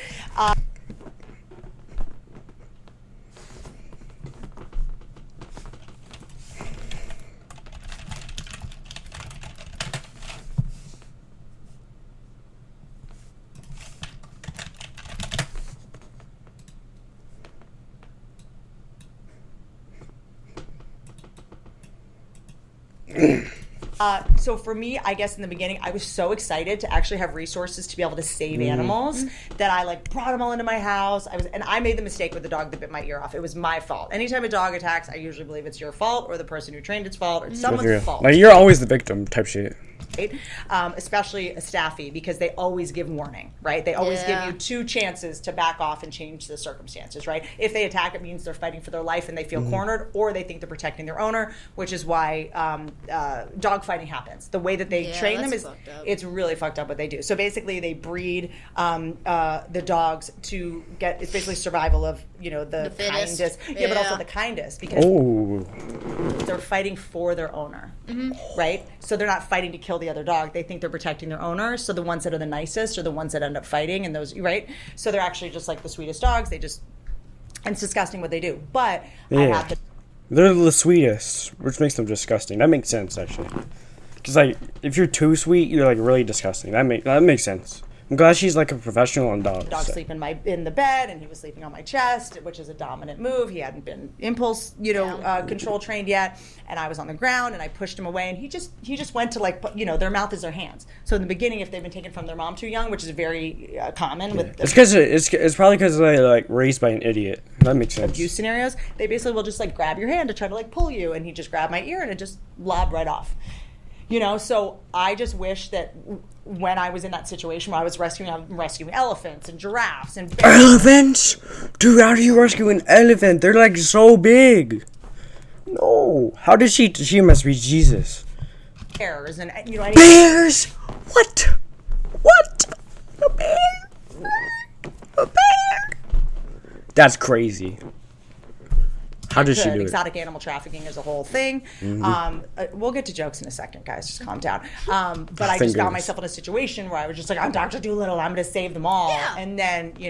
So for me, I guess in the beginning, I was so excited to actually have resources to be able to save animals that I like brought them all into my house. And I made the mistake with the dog that bit my ear off. It was my fault. Anytime a dog attacks, I usually believe it's your fault or the person who trained its fault or it's someone's fault. Like you're always the victim type shit. Right? Especially a staffy because they always give warning, right? They always give Yeah. you 2 chances to back off and change the circumstances, right? If they attack, it means they're fighting for their life and they feel cornered, or they think they're protecting their owner, which is why dog fighting happens. The way that they Yeah, train them that's is fucked up. it's really fucked up what they do. So basically, they breed the dogs to get it's basically survival of the fittest. kindest, but also Yeah. the kindest because Oh, they're fighting for their owner, right? So they're not fighting to kill the other dog. They think they're protecting their owner. So the ones that are the nicest are the ones that end up fighting, and those, right? So they're actually just like the sweetest dogs. And it's disgusting what they do. But I Yeah. have to. they're the sweetest, which makes them disgusting. That makes sense actually. Cause like if you're too sweet, you're like really disgusting. That makes sense. I'm glad she's like a professional on dogs. Dog sleep in the bed, and he was sleeping on my chest, which is a dominant move. He hadn't been impulse, control trained yet, and I was on the ground, and I pushed him away, and he just went to like, their mouth is their hands. So in the beginning, if they've been taken from their mom too young, which is very common with it's probably because they're like raised by an idiot. That makes sense. Abuse scenarios, they basically will just like grab your hand to try to like pull you, and he just grabbed my ear, and it just lobbed right off. So I just wish that when I was in that situation where I was rescuing elephants and giraffes and bears. Elephants? Dude, how do you rescue an elephant? They're like so big. No. How did she must be Jesus. Bears and bears? What? A bear? A bear? That's crazy. How does she do it? Exotic animal trafficking is a whole thing. We'll get to jokes in a second, guys. Just calm down. But I just found myself in a situation where I was just like, I'm Dr. Dolittle. I'm going to save them all. Yeah. And then, you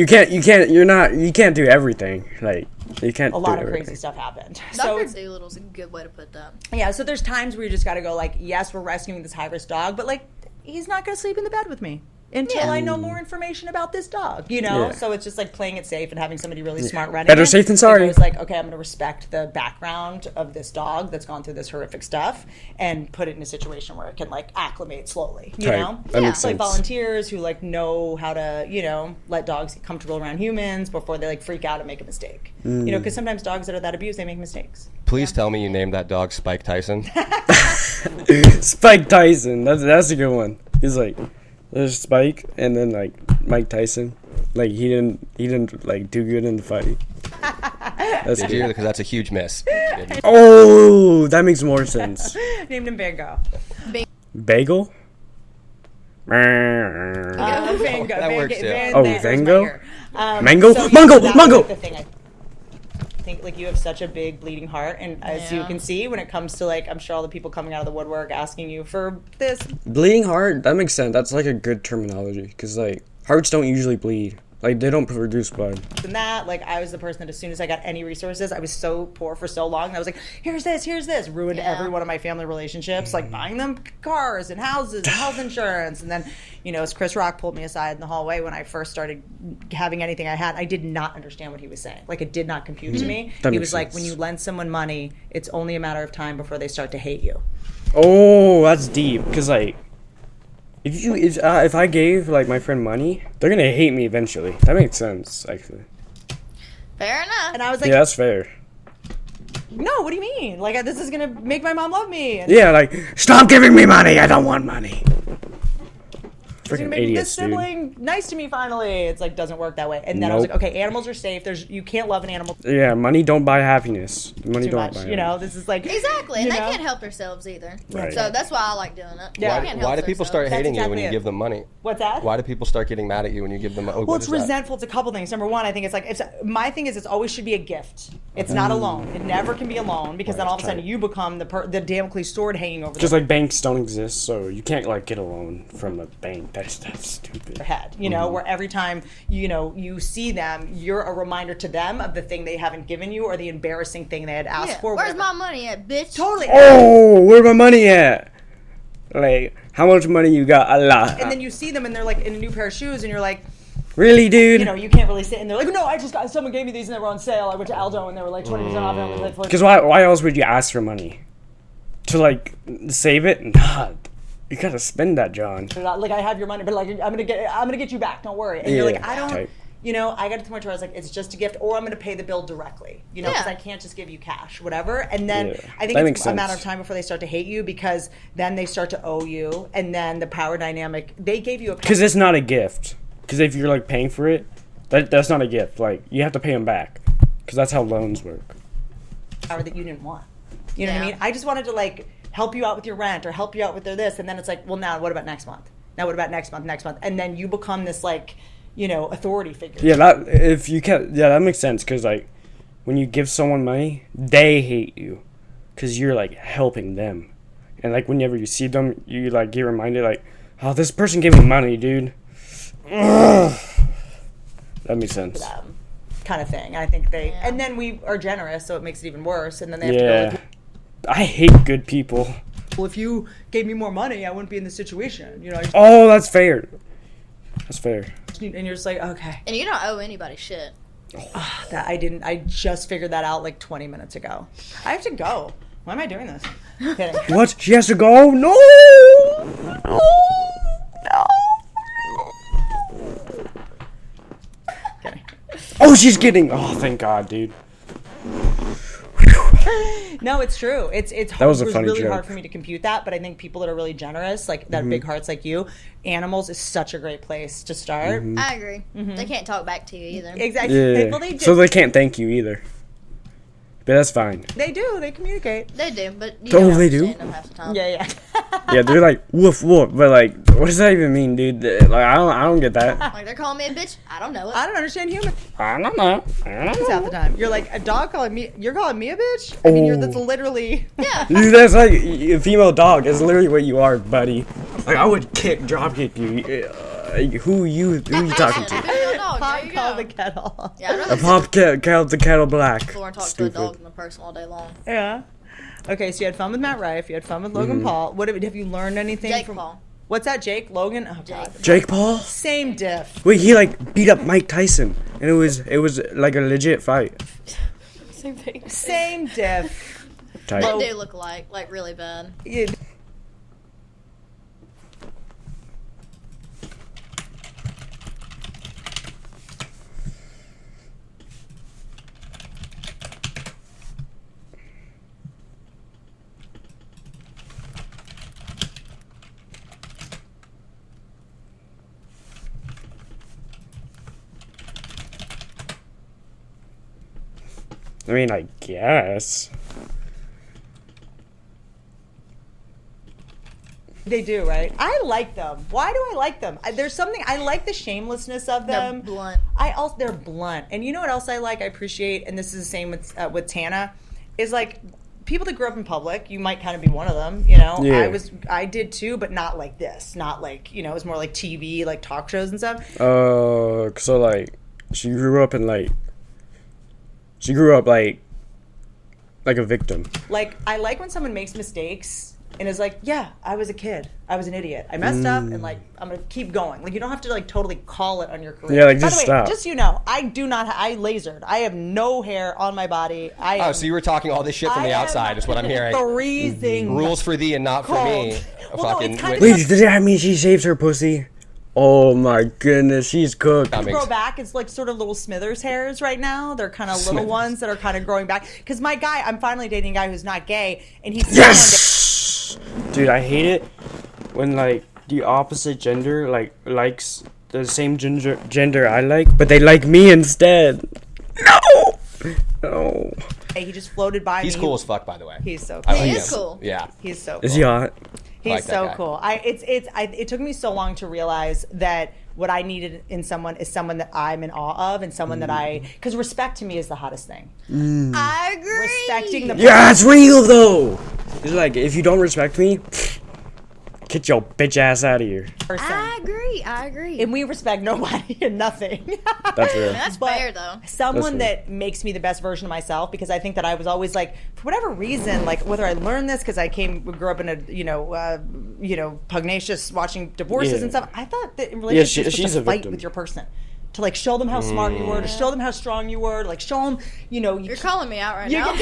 can't do everything. Like, you can't. A lot of crazy stuff happened. Dr. Dolittle's a good way to put that. Yeah. So there's times where you just got to go like, yes, we're rescuing this high risk dog, but like, he's not going to sleep in the bed with me until I know more information about this dog, So it's just like playing it safe and having somebody really smart running Better safe than sorry. It's like, okay, I'm going to respect the background of this dog that's gone through this horrific stuff and put it in a situation where it can like acclimate slowly, know? That makes it's like sense. volunteers who like know how to, let dogs get comfortable around humans before they like freak out and make a mistake. Because sometimes dogs that are that abused, they make mistakes. Please tell me you named that dog Spike Tyson. Spike Tyson. That's a good one. He's like, there's Spike, and then like Mike Tyson, like he didn't like do good in the fight. Did you? Because that's a huge miss. Oh, that makes more sense. Named him Bango. Bagel. Bango. That works too. Vango. Mango. Mango. The thing I think like you have such a big bleeding heart, and as you can see when it comes to like, I'm sure all the people coming out of the woodwork asking you for this bleeding heart, that makes sense. That's like a good terminology because like hearts don't usually bleed. Like, they don't produce blood. And that, like, I was the person that as soon as I got any resources, I was so poor for so long. I was like, here's this. Ruined every one of my family relationships, like buying them cars and houses and health insurance. And then, as Chris Rock pulled me aside in the hallway when I first started having anything I had, I did not understand what he was saying. Like, it did not compute to me. He was like, when you lend someone money, it's only a matter of time before they start to hate you. Oh, that's deep. Because, like, if I gave like my friend money, they're gonna hate me eventually. That makes sense, actually. Fair enough. And I was like, yeah, that's fair. No, what do you mean? Like, this is gonna make my mom love me. And yeah, like, stop giving me money. I don't want money. Freaking idiots, this sibling dude. Nice to me finally. It's like doesn't work that way. And then I was like, okay, animals are safe. You can't love an animal. Yeah, money don't buy happiness. Money too don't much, buy happiness. This is like exactly, and they can't help themselves either. Right. So that's why I like doing it. Yeah. Why do people start hating you when you give them money? What's that? Why do people start getting mad at you when you give them money? Well, it's resentful. It's a couple things. Number one, I think it's like my thing is it always should be a gift. It's not a loan. It never can be a loan because then all of a sudden you become the Damocles sword hanging over. Just like banks don't exist, so you can't like get a loan from a bank. That's stupid. Your head, where every time you see them, you're a reminder to them of the thing they haven't given you or the embarrassing thing they had asked for. Where's my money at, bitch? Totally. Oh, where's my money at? Like, how much money you got? A lot. And then you see them and they're like in a new pair of shoes, and you're like, really, dude? You can't really sit. And they're like, no, I just got. Someone gave me these and they were on sale. I went to Aldo and they were like 20% off. Because why else would you ask for money? To like save it? Nah. You gotta spend that, John. Like, I have your money, but like I'm gonna get you back. Don't worry. And you're like, I don't. I got to the point where I was like, it's just a gift, or I'm gonna pay the bill directly. Because I can't just give you cash, whatever. And then I think it's a matter of time before they start to hate you, because then they start to owe you, and then the power dynamic. They gave you a. Because it's not a gift. Because if you're like paying for it, that's not a gift. Like, you have to pay them back. Because that's how loans work. Power that you didn't want. You know what I mean? I just wanted to like help you out with your rent or help you out with their this, and then it's like, well, now what about next month? Now what about next month? And then you become this like, authority figure. Yeah, that makes sense, because like when you give someone money, they hate you because you're like helping them, and like whenever you see them, you like get reminded like, oh, this person gave me money, dude. Ugh. That makes sense. Kind of thing. I think and then we are generous, so it makes it even worse, and then they have to go like, I hate good people. Well, if you gave me more money, I wouldn't be in this situation. Oh, that's fair. That's fair. And you're just like, okay. And you don't owe anybody shit. That I just figured that out like 20 minutes ago. I have to go. Why am I doing this? Kidding. What? She has to go? No! Kidding. Oh, she's getting. Oh, thank God, dude. No, it's true. It's That was a it was funny really joke. hard for me to compute that, but I think people that are really generous, like that big hearts like you, animals is such a great place to start. I agree. They can't talk back to you either. Exactly. Yeah. Well, they do. So they can't thank you either. But that's fine. They do. They communicate. They do, but you Oh, don't they do? understand them half the time. Yeah. Yeah, they're like woof woof, but like, what does that even mean, dude? Like, I don't get that. Like they're calling me a bitch. I don't know it. I don't understand humans I don't know. half the time. You're like a dog calling me. You're calling me a bitch. I mean, that's literally. Yeah. Dude, that's like a female dog. It's literally what you are, buddy. Like, I would drop kick you. Who you talking to? Female dog, Pot there you call go. the kettle. Yeah, I'd A rather pop the kettle black. Lauren talks to a dog than a person all day long. Yeah. Okay, so you had fun with Matt Rife. You had fun with Logan Paul. What have you learned anything Jake from Paul. What's that? Jake Logan? Oh, God. Jake Paul? Same diff. Wait, he like beat up Mike Tyson, and it was like a legit fight. Same thing. Same diff. Tight. They do look like really bad. Yeah. I mean, I guess. They do, right? I like them. Why do I like them? There's something I like the shamelessness of They're them. blunt. They're blunt, and you know what else I like? I appreciate, and this is the same with Tana, is like people that grew up in public. You might kind of be one of them, you know. Yeah. I did too, but not like this. Not like it was more like TV, like talk shows and stuff. So like, she grew up like a victim. Like, I like when someone makes mistakes and is like, yeah, I was a kid. I was an idiot. I messed up, and like, I'm gonna keep going. Like, you don't have to like totally call it on your career. Yeah, like, By just the way, stop. just so you know, I do not. I lasered. I have no hair on my body. So you were talking all this shit from the outside, is what I'm hearing. Freezing. Rules for thee and not for me. Well, no, Fucking it's kind of- Wait, does that mean she saves her pussy? Oh my goodness, she's cooked. grow back. It's like sort of little Smithers hairs right now. They're kind of little ones that are kind of growing back. Because my guy, I'm finally dating a guy who's not gay, and he's Yes! Dude, I hate it when like the opposite gender like likes the same gender I like, but they like me instead. No. Hey, he just floated by me. He's cool as fuck, by the way. He's so I cool. like He is him. cool. Yeah. He's so cool. Is he hot? He's like that so guy. cool. It took me so long to realize that what I needed in someone is someone that I'm in awe of, and someone that because respect to me is the hottest thing. I agree. Respecting the Yeah, it's real though. It's like, if you don't respect me, get your bitch ass out of here. person. I agree. And we respect nobody and nothing. That's real. That's But fair though. someone That's that makes me the best version of myself, because I think that I was always like, for whatever reason, like whether I learned this because I grew up in a pugnacious watching divorces Yeah. and stuff. I thought that in relationships she's to a fight victim. with your person, to like show them how smart you were, to show them how strong you were, to like show them, You're calling me out right now.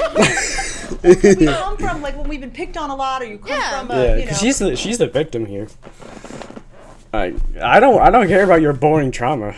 we come from like when we've been picked on a lot, or you come Yeah. from Yeah, because she's the victim here. I don't care about your boring trauma.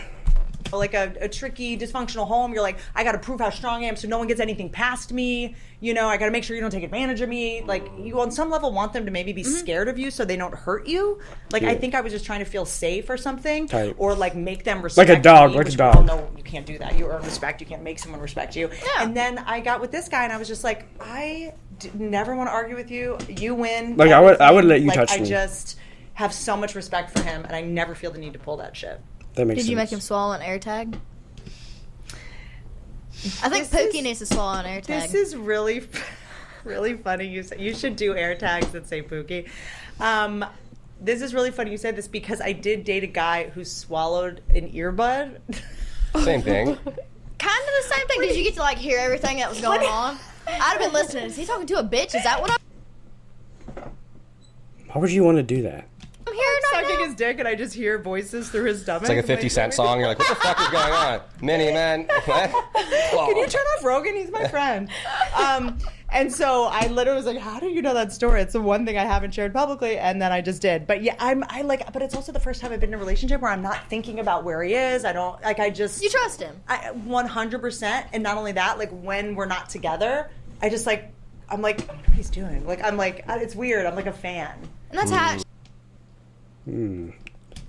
like a tricky, dysfunctional home. You're like, I got to prove how strong I am so no one gets anything past me. I got to make sure you don't take advantage of me. Like, you on some level want them to maybe be scared of you so they don't hurt you. Like, I think I was just trying to feel safe or something. Tight. Or, like, make them respect Like a dog, me, like a which dog. We all know you can't do that. You earn respect. You can't make someone respect you. Yeah. And then I got with this guy, and I was just like, I never want to argue with you. You win. Like, I would let you Like, touch I me. just have so much respect for him, and I never feel the need to pull that shit. That makes Did you make sense. him swallow an air tag? I think This Pookie is- needs to swallow an air tag. This is really, really funny. You should do air tags that say Pookie. This is really funny you said this, because I did date a guy who swallowed an earbud. Same thing. Kind of the same thing. Did you get to like hear everything that was going on? I'd have been listening. Is he talking to a bitch? Is that what I'm... Why would you want to do that? I'm here sucking his dick and I just hear voices through his stomach. It's like a 50 Cent song. You're like, what the fuck is going on? Mini Man. What? Can you turn off Rogan? He's my friend. And so I literally was like, how do you know that story? It's the one thing I haven't shared publicly. And then I just did. But yeah, but it's also the first time I've been in a relationship where I'm not thinking about where he is. I don't, like, I just. You trust him. 100%. And not only that, like, when we're not together, I just, like, I'm like, I wonder what he's doing. Like, I'm like, it's weird. I'm like a fan. And that's how it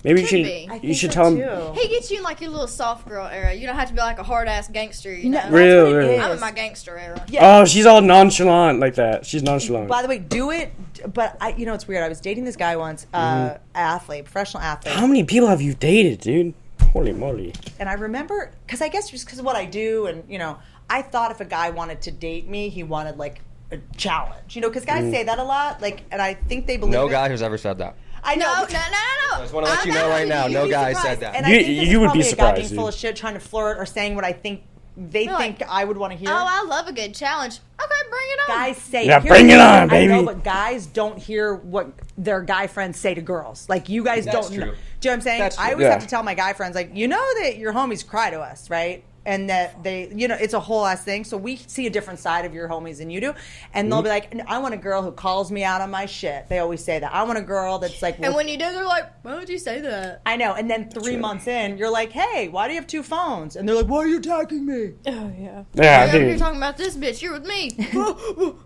Maybe Could be. you should tell him. He gets you in like your little soft girl era. You don't have to be like a hard ass gangster, you know? Really? I'm in my gangster era. Yeah. Oh, she's all nonchalant like that. She's nonchalant. By the way, do it. But it's weird. I was dating this guy once, professional athlete. How many people have you dated, dude? Holy moly. And I remember, because I guess just because of what I do, and, I thought if a guy wanted to date me, he wanted, like, a challenge. Because guys say that a lot, like, and I think they believe No it. guy who's ever said that. I know. No. I just want to let you know right now, no guy said that. And I think this You would is be probably a guy surprised, being full dude. of shit, trying to flirt or saying what I think they think I would want to hear. Oh, I love a good challenge. Okay, bring it on. Guys say, Yeah, here's bring it the on, thing, I know, baby. but guys don't hear what their guy friends say to girls. Like, you guys That's don't know. true. Do you know what I'm saying? That's true. I always Yeah. have to tell my guy friends, like, that your homies cry to us, right? And that they, it's a whole ass thing. So we see a different side of your homies than you do. And they'll be like, I want a girl who calls me out on my shit. They always say that. I want a girl that's like, And when you do, they're like, why would you say that? I know. And then 3 months in, you're like, hey, why do you have 2 phones? And they're like, why are you attacking me? Oh yeah. Yeah, You're dude. talking about this bitch. You're with me.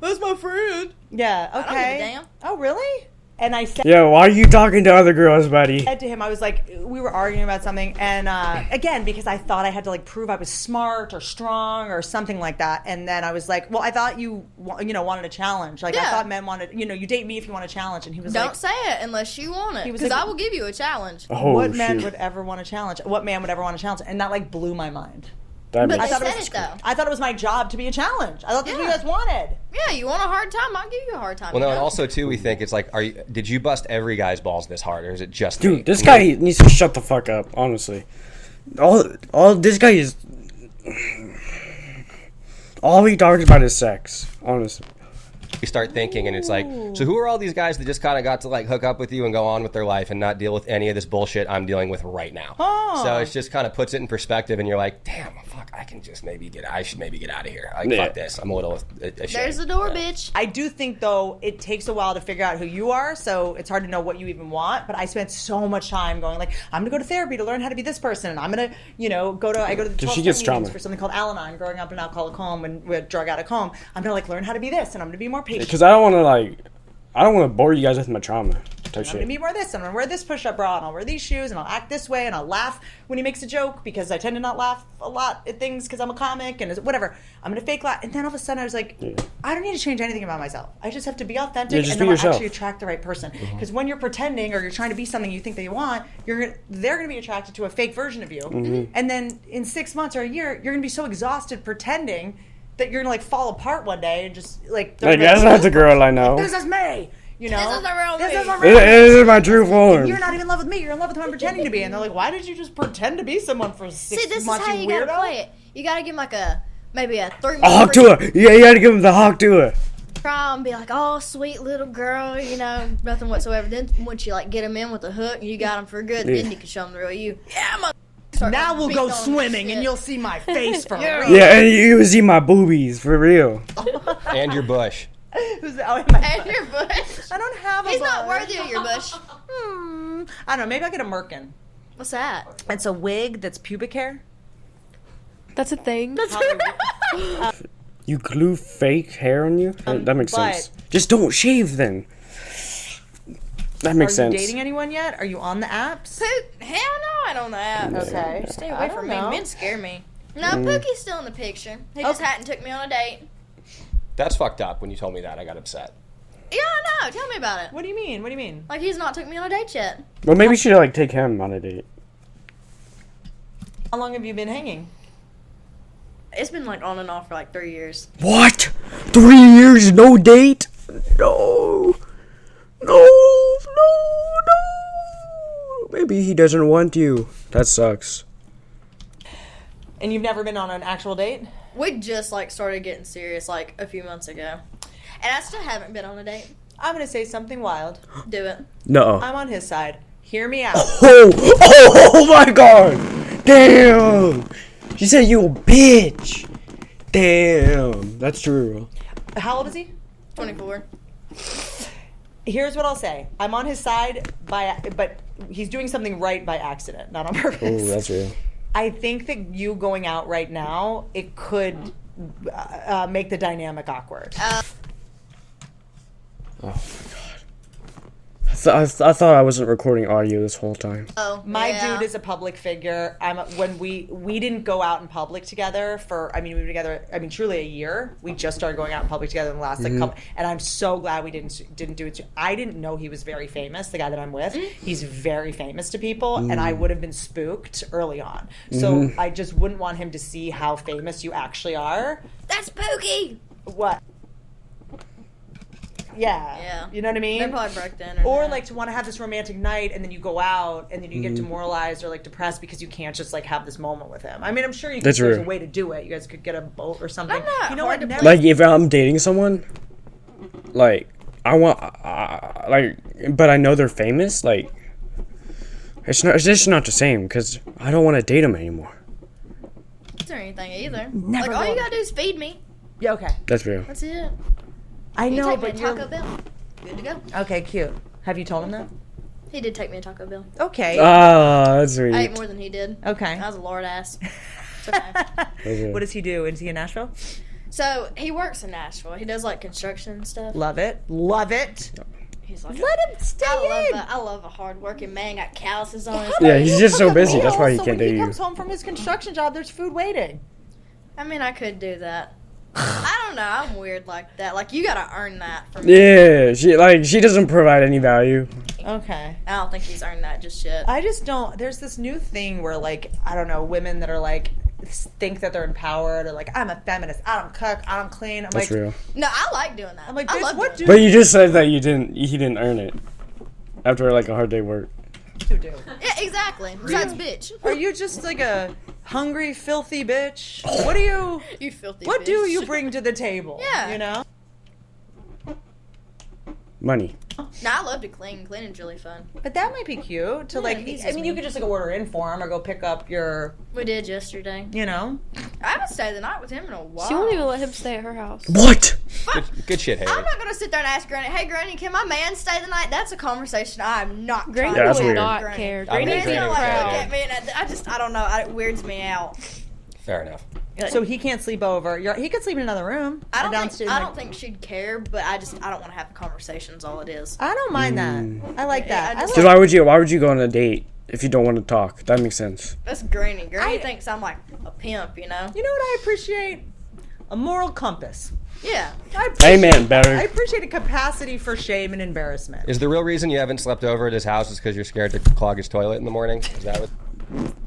That's my friend. Yeah, okay. don't give a damn. Oh, really? And I said, Yeah, why are you talking to other girls, buddy? said to him, I was like, we were arguing about something, and again, because I thought I had to like prove I was smart or strong or something like that, and then I was like, well, I thought you wanted a challenge, like I Yeah. thought men wanted, you date me if you want a challenge, and he was Don't like, say it unless you want it. was Because like- I will give you a challenge. Oh, what man shoot. would ever want a challenge? What man would ever want a challenge? And that like blew my mind. That But makes they thought it said was- it though. I thought it was my job to be a challenge. I thought that's what you Yeah. guys wanted. Yeah, you want a hard time? I'll give you a hard time. Well, no, you and know? also too, we think it's like, did you bust every guy's balls this hard, or is it just me? Dude, this guy needs to shut the fuck up, honestly. All this guy is. All he talks about is sex, honestly. You start thinking, and it's like, so who are all these guys that just kind of got to like hook up with you and go on with their life and not deal with any of this bullshit I'm dealing with right now? Oh. So it just kind of puts it in perspective, and you're like, damn, fuck, I should maybe get out of here. Like, Yeah. fuck this. I'm a little ashamed. There's the door, bitch. I do think, though, it takes a while to figure out who you are, so it's hard to know what you even want. But I spent so much time going, like, I'm going to go to therapy to learn how to be this person. And I'm going to, I go to the 12 she gets meetings trauma. for something called Al-Anon, growing up in an alcoholic home and with a drug addict home. I'm going to, like, learn how to be this, and I'm going to be more patient. Because I don't want to bore you guys with my trauma type I'm going shit. to be more this, and I'm going to wear this push-up bra, and I'll wear these shoes, and I'll act this way, and I'll laugh when he makes a joke, because I tend to not laugh a lot at things because I'm a comic, and whatever. I'm going to fake laugh. And then all of a sudden I was like, I don't need to change anything about myself. I just have to be authentic, Yeah, just and be then I'll yourself. actually attract the right person. Because when you're pretending or you're trying to be something you think they want, they're going to be attracted to a fake version of you. And then in 6 months or a year, you're going to be so exhausted pretending that you're going to like fall apart one day and just like... Like, that's not the girl I know. This is me! You know? This is the real This me. is the real me. This is my true form. You're not even in love with me. You're in love with who I'm pretending to be. And they're like, why did you just pretend to be someone for 6 See, this is months, how you you weirdo? gotta play it. You gotta give him like maybe a 3 A month hawk to her. Yeah, you gotta give him the hawk to her. trial and be like, oh, sweet little girl, nothing whatsoever. Then once you like get him in with a hook and you got him for good, then you can show him the real you. Yeah, I'm Now we'll go swimming and you'll see my face for real. Yeah, and you see my boobies, for real. And your bush. Who's that? Oh, my And your bush. I don't have a He's not bush. worthy of your bush. I don't know. Maybe I'll get a merkin. What's that? It's a wig that's pubic hair. That's a thing. You glue fake hair on you? That makes but- sense. Just don't shave then. That makes Are sense. you dating anyone yet? Are you on the apps? Hell no, I don't know. Okay. Stay I away don't from know. me. Men scare me. No, Pookie's still in the picture. He just hadn't took me on a date. That's fucked up. When you told me that, I got upset. Yeah, I know. Tell me about it. What do you mean? What do you mean? Like he's not took me on a date yet. Well, maybe you should like take him on a date. How long have you been hanging? It's been like on and off for like 3 years. What? 3 years, no date? No. No. Maybe he doesn't want you. That sucks. And you've never been on an actual date? We just like started getting serious like a few months ago. And I still haven't been on a date. I'm gonna say something wild. Do it. No. I'm on his side. Hear me out. Oh my god! Damn! She said you a bitch! Damn, that's true. How old is he? 24. Here's what I'll say. I'm on his side but he's doing something right by accident, not on purpose. Oh, that's real. I think that you going out right now, it could make the dynamic awkward. Oh my god. I thought I wasn't recording audio this whole time. Oh, My yeah. dude is a public figure. When we didn't go out in public together we were together, truly a year. We just started going out in public together in the last couple, and I'm so glad we didn't do it. I didn't know he was very famous, the guy that I'm with. He's very famous to people, and I would have been spooked early on. So I just wouldn't want him to see how famous you actually are. That's spooky. What? Yeah. Yeah. You know what I mean? They probably broke the internet. Or like to want to have this romantic night and then you go out and then you get demoralized or like depressed because you can't just like have this moment with him. I mean, I'm sure you could, That's there's true. a way to do it. You guys could get a boat or something. I'm not you know what? hard to Never, Like, if I'm dating someone, like, I want, but I know they're famous, like, it's just not the same, because I don't want to date them anymore. Or anything either. Never Like all you will. gotta do is feed me. yeah, okay. That's real. That's it. I You know, take me but to you're Taco Bell. Good to go. okay. Cute. Have you told him that? He did take me to Taco Bell. Okay. Ah, that's I ate sweet. more than he did. Okay. I was a lord ass. It's okay. What does he do? Is he in Nashville? So he works in Nashville. He does like construction and stuff. Love it. Love it. He's like, Let him stay in. I love a hardworking man. Got calluses on his. Yeah, he's just so Cook a busy, that's meal, why he so can't when date he you. comes home from his construction job, there's food waiting. I mean, I could do that. I don't know. I'm weird like that. Like you gotta earn that from me. Yeah, she doesn't provide any value. Okay. I don't think he's earned that just yet. I just don't. There's this new thing where, like, I don't know, women that are like think that they're empowered or like I'm a feminist. I don't cook. I don't clean. I'm That's like, real. No, I like doing that. I'm like, I bitch, love what doing do But you just said that he didn't earn it after like a hard day work. you do? that. Yeah, exactly. Besides, bitch. Are you just like a hungry, filthy bitch? What do you? You filthy. What bitch. do you bring to the table? Yeah. You know. Money. No, I love to clean. Cleaning's really fun. But that might be cute to like. he's I mean, you could just like order in for him or go pick up your. We did yesterday. You know. I haven't stayed the night with him in a while. She won't even let him stay at her house. What? Good shit, Haley. I'm not gonna sit there and ask Granny, "Hey, Granny, can my man stay the night?" That's a conversation I'm not Granny trying Yeah, that's to would weird. not Granny. care. I mean, Granny's Granny's Granny gonna would like look care. at me, and I don't know. It weirds me out. Fair enough. So he can't sleep over. He could sleep in another room. I or don't think downstairs, I like- don't think she'd care, but I don't want to have conversations. All it is. I don't mind that. I like that. I just- Because why would you go on a date if you don't want to talk? That makes sense. That's Granny. Granny I- thinks I'm like a pimp, you know? You know what I appreciate? A moral compass. Yeah. Amen, better. I appreciate a capacity for shame and embarrassment. Is the real reason you haven't slept over at his house is because you're scared to clog his toilet in the morning? Is that what?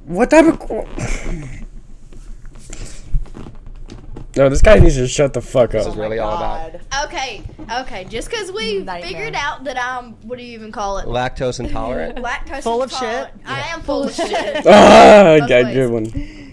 What type of? No, this guy needs to shut the fuck This is up. really all about Okay. Just because we Nightmare. figured out that I'm, what do you even call it? lactose intolerant. Lactose Full of intolerant. shit? I am full of shit. Ah, Both good, ways. good one.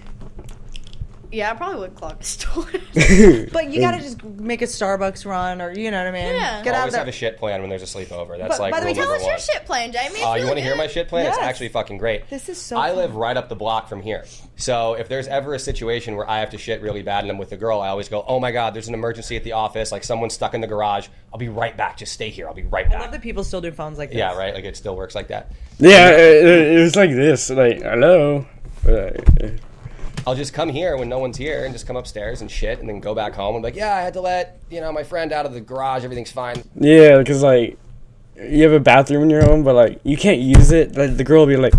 Yeah, I probably would clog his toilet. But you gotta just make a Starbucks run, or you know what I mean? Yeah. Get out Always of have there. a shit plan when there's a sleepover. That's But like by the way, rule Tell number us your one. shit plan, Jamie. It's Oh, you really want to hear good. my shit plan? It's Yes. actually fucking great. This is so I fun. live right up the block from here. So if there's ever a situation where I have to shit really bad and I'm with a girl, I always go, oh my God, there's an emergency at the office. Like someone's stuck in the garage. I'll be right back. Just stay here. I'll be right I love back. that people still do phones like this. Yeah, right? Like it still works like that. Yeah, it was like this. Like, hello. I'll just come here when no one's here and just come upstairs and shit and then go back home and be like, yeah, I had to let, my friend out of the garage. Everything's fine. Yeah, because like you have a bathroom in your home, but like you can't use it. Like, the girl will be like,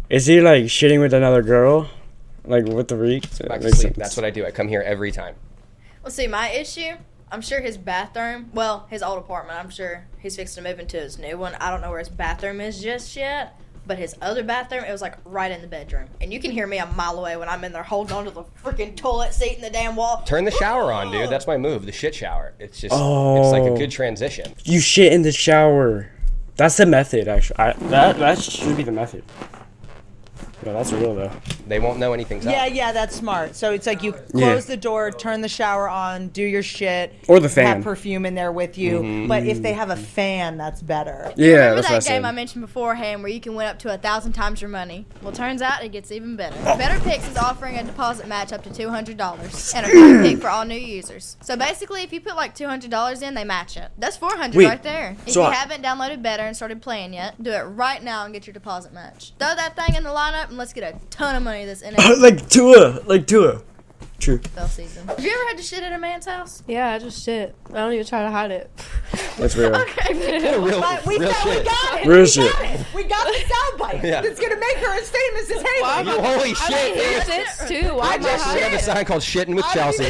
"Is he like shitting with another girl?" Like with the reek. Back to sleep. That's what I do. I come here every time. Well, see, my issue, I'm sure his bathroom, well, his old apartment, I'm sure he's fixing to move into his new one. I don't know where his bathroom is just yet, but his other bathroom, it was like right in the bedroom. And you can hear me a mile away when I'm in there holding onto the freaking toilet seat in the damn wall. Turn the shower on, dude. That's my move. The shit shower. It's just, Oh. it's like a good transition. You shit in the shower. That's the method, actually. That should be the method. Yeah, that's real though. They won't know anything's up. Yeah, that's smart. So it's like you close the door, turn the shower on, do your shit. Or the fan. Have perfume in there with you. But if they have a fan, that's better. Yeah, Remember that's what I that said. game I mentioned beforehand where you can win up to 1,000 times your money? Well, turns out it gets even better. Better Picks is offering a deposit match up to $200 and a free pick for all new users. So basically, if you put like $200 in, they match it. That's $400 right there. If so you haven't downloaded Better and started playing yet, do it right now and get your deposit match. Throw that thing in the lineup and let's get a ton of money this NFL like Tua. True. season. Have you ever had to shit at a man's house? Yeah, I just shit. I don't even try to hide it. That's real. Real We shit. got it. Real we shit. Got it. We got the soundbite. Yeah. It's going to make her as famous as anyone. You holy shit. He shits too. Why am I We hiding? have a sign called Shitting with Chelsea.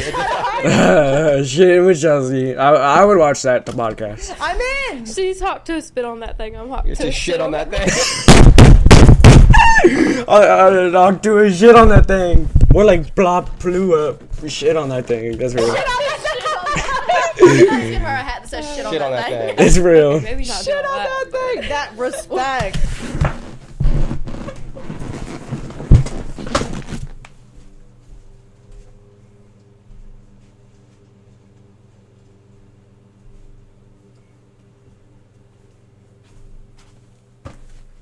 Shit with Chelsea. I would watch that, the podcast. I'm in. She's hot to spit on that thing. I'm hot It's to just shit on that thing. I talk to a shit on that thing. More like blop blew up. Shit on that thing. That's real. Let's get her a hat that says shit on that thing. It's real. Maybe not Shit doing on that thing. That respect.